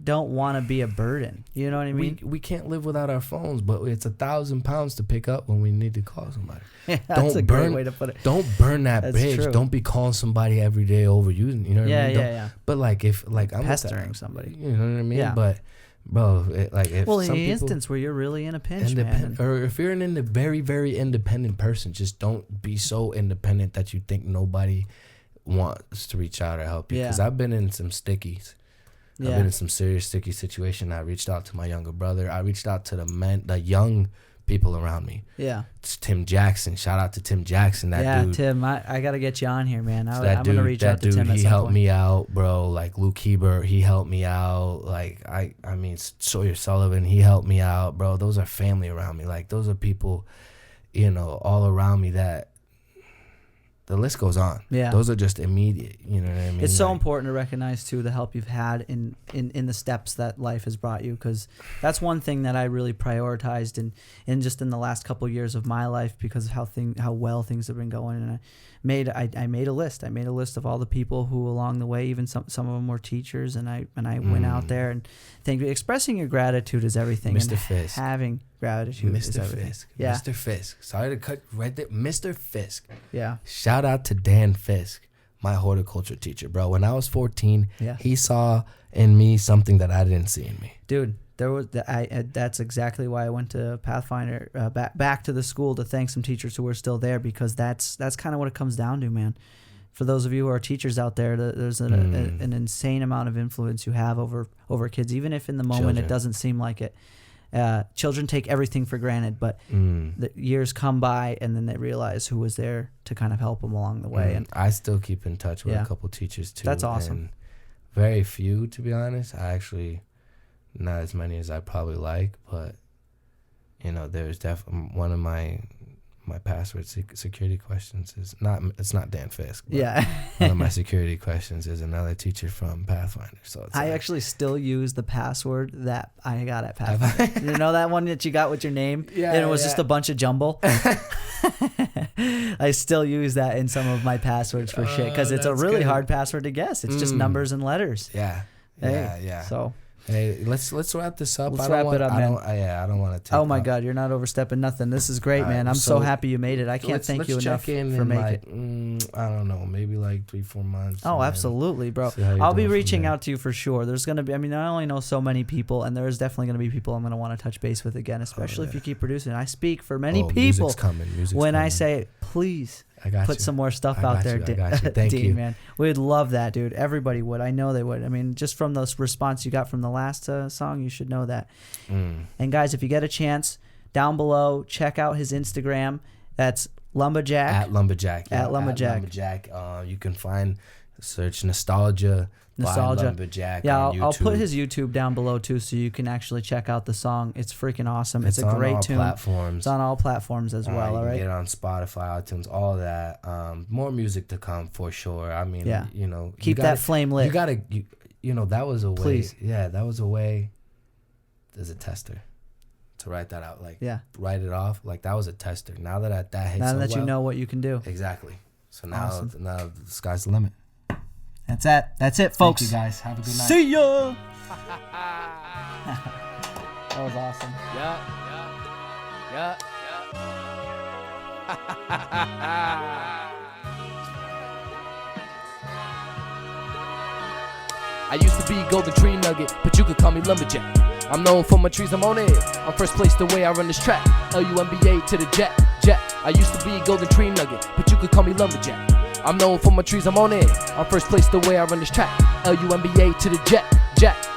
don't want to be a burden. You know what I mean? We can't live without our phones, but it's 1,000 pounds to pick up when we need to call somebody. Yeah, that's a great way to put it. Don't burn that That's bridge. true. Don't be calling somebody every day overusing. You know what I mean? Yeah. But like, if like I'm Pestering somebody. you know what I mean? Yeah. But bro, if Well, in some the people, instance where you're really in a pinch, man. or if you're a very, very independent person, just don't be so independent that you think nobody wants to reach out or help you. Because I've been in some stickies. I've been in some serious sticky situation. I reached out to my younger brother. I reached out to the young people around me. Yeah. It's Tim Jackson. Shout out to Tim Jackson. That dude. Tim, I got to get you on here, man. I'm going to reach out to Tim at some point. He helped me out, bro. Like Luke Hebert, he helped me out. Like, I mean, Sawyer Sullivan, he helped me out, bro. Those are family around me. Like, those are people, you know, all around me that the list goes on. Yeah. Those are just immediate, you know what I mean? It's so important to recognize, too, the help you've had in the steps that life has brought you, because that's one thing that I really prioritized in just in the last couple of years of my life, because of how well things have been going. And I made a list. I made a list of all the people who along the way, even some of them were teachers, and I went out there and expressing your gratitude is everything. Mr. And Fisk. Having gratitude is Mr. everything. Fisk. Yeah. Mr. Fisk. Sorry to cut right there. Mr. Fisk. Yeah. Shout out to Dan Fisk, my horticulture teacher, bro. When I was 14, he saw in me something that I didn't see in me. Dude, that's exactly why I went to Pathfinder, back to the school, to thank some teachers who were still there, because that's kind of what it comes down to, man. For those of you who are teachers out there, there's an insane amount of influence you have over kids, even if in the moment it doesn't seem like it. Children take everything for granted, but the years come by, and then they realize who was there to kind of help them along the way. And I still keep in touch with a couple teachers too. That's awesome. And very few, to be honest. I actually, not as many as I probably like, but you know, there's definitely one of my password security questions is it's not Dan Fisk. But one of my security questions is another teacher from Pathfinder. So it's I actually still use the password that I got at Pathfinder. You know that one that you got with your name? Yeah. And it was just a bunch of jumble. I still use that in some of my passwords for shit, because it's a really hard password to guess. It's just numbers and letters. Yeah. Yeah. So. Hey, let's wrap this up. Let's wrap it up, man. I don't want to take. Oh my God, you're not overstepping nothing. This is great, man. I'm so happy you made it. I can't thank you enough for making it. I don't know, maybe like 3-4 months. Oh, absolutely, bro. I'll be reaching out to you for sure. There's gonna be. I mean, I only know so many people, and there's definitely gonna be people I'm gonna want to touch base with again, especially if you keep producing. I speak for many people music's coming. when I say, please. Put some more stuff out there, Thank Dean, you, man. We'd love that, dude. Everybody would. I know they would. I mean, just from the response you got from the last song, you should know that. And guys, if you get a chance, down below, check out his Instagram. That's Lumberjack. At Lumberjack. You can search Nostalgia. Lumberjack. Yeah, on YouTube. I'll put his YouTube down below too, so you can actually check out the song. It's freaking awesome. It's a great tune. It's on all platforms as well. All right. You can get it on Spotify, iTunes, all that. More music to come for sure. I mean, you know, keep that flame lit. You gotta, you know, that was a way. Please. Yeah, that was a way. As a tester, to write that out, like write it off. Like that was a tester. Now that hits. Now that you know what you can do. Exactly. So now the sky's the limit. That's it, folks. Thank you guys. Have a good night. See ya. That was awesome. I used to be golden tree nugget, but you could call me lumberjack. I'm known for my trees, I'm on it. I'm first place the way I run this track. LUMBA to the jet. I used to be golden tree nugget, but you could call me lumberjack. I'm known for my trees, I'm on it. I'm first place the way I run this track. LUMBA to the jet.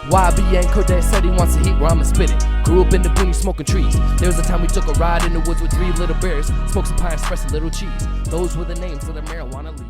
YBN Kodak said he wants to heat where I'ma spit it. Grew up in the boonies smoking trees. There was a time we took a ride in the woods with 3 little bears. Smoked some pine, express a little cheese. Those were the names of the marijuana leaves.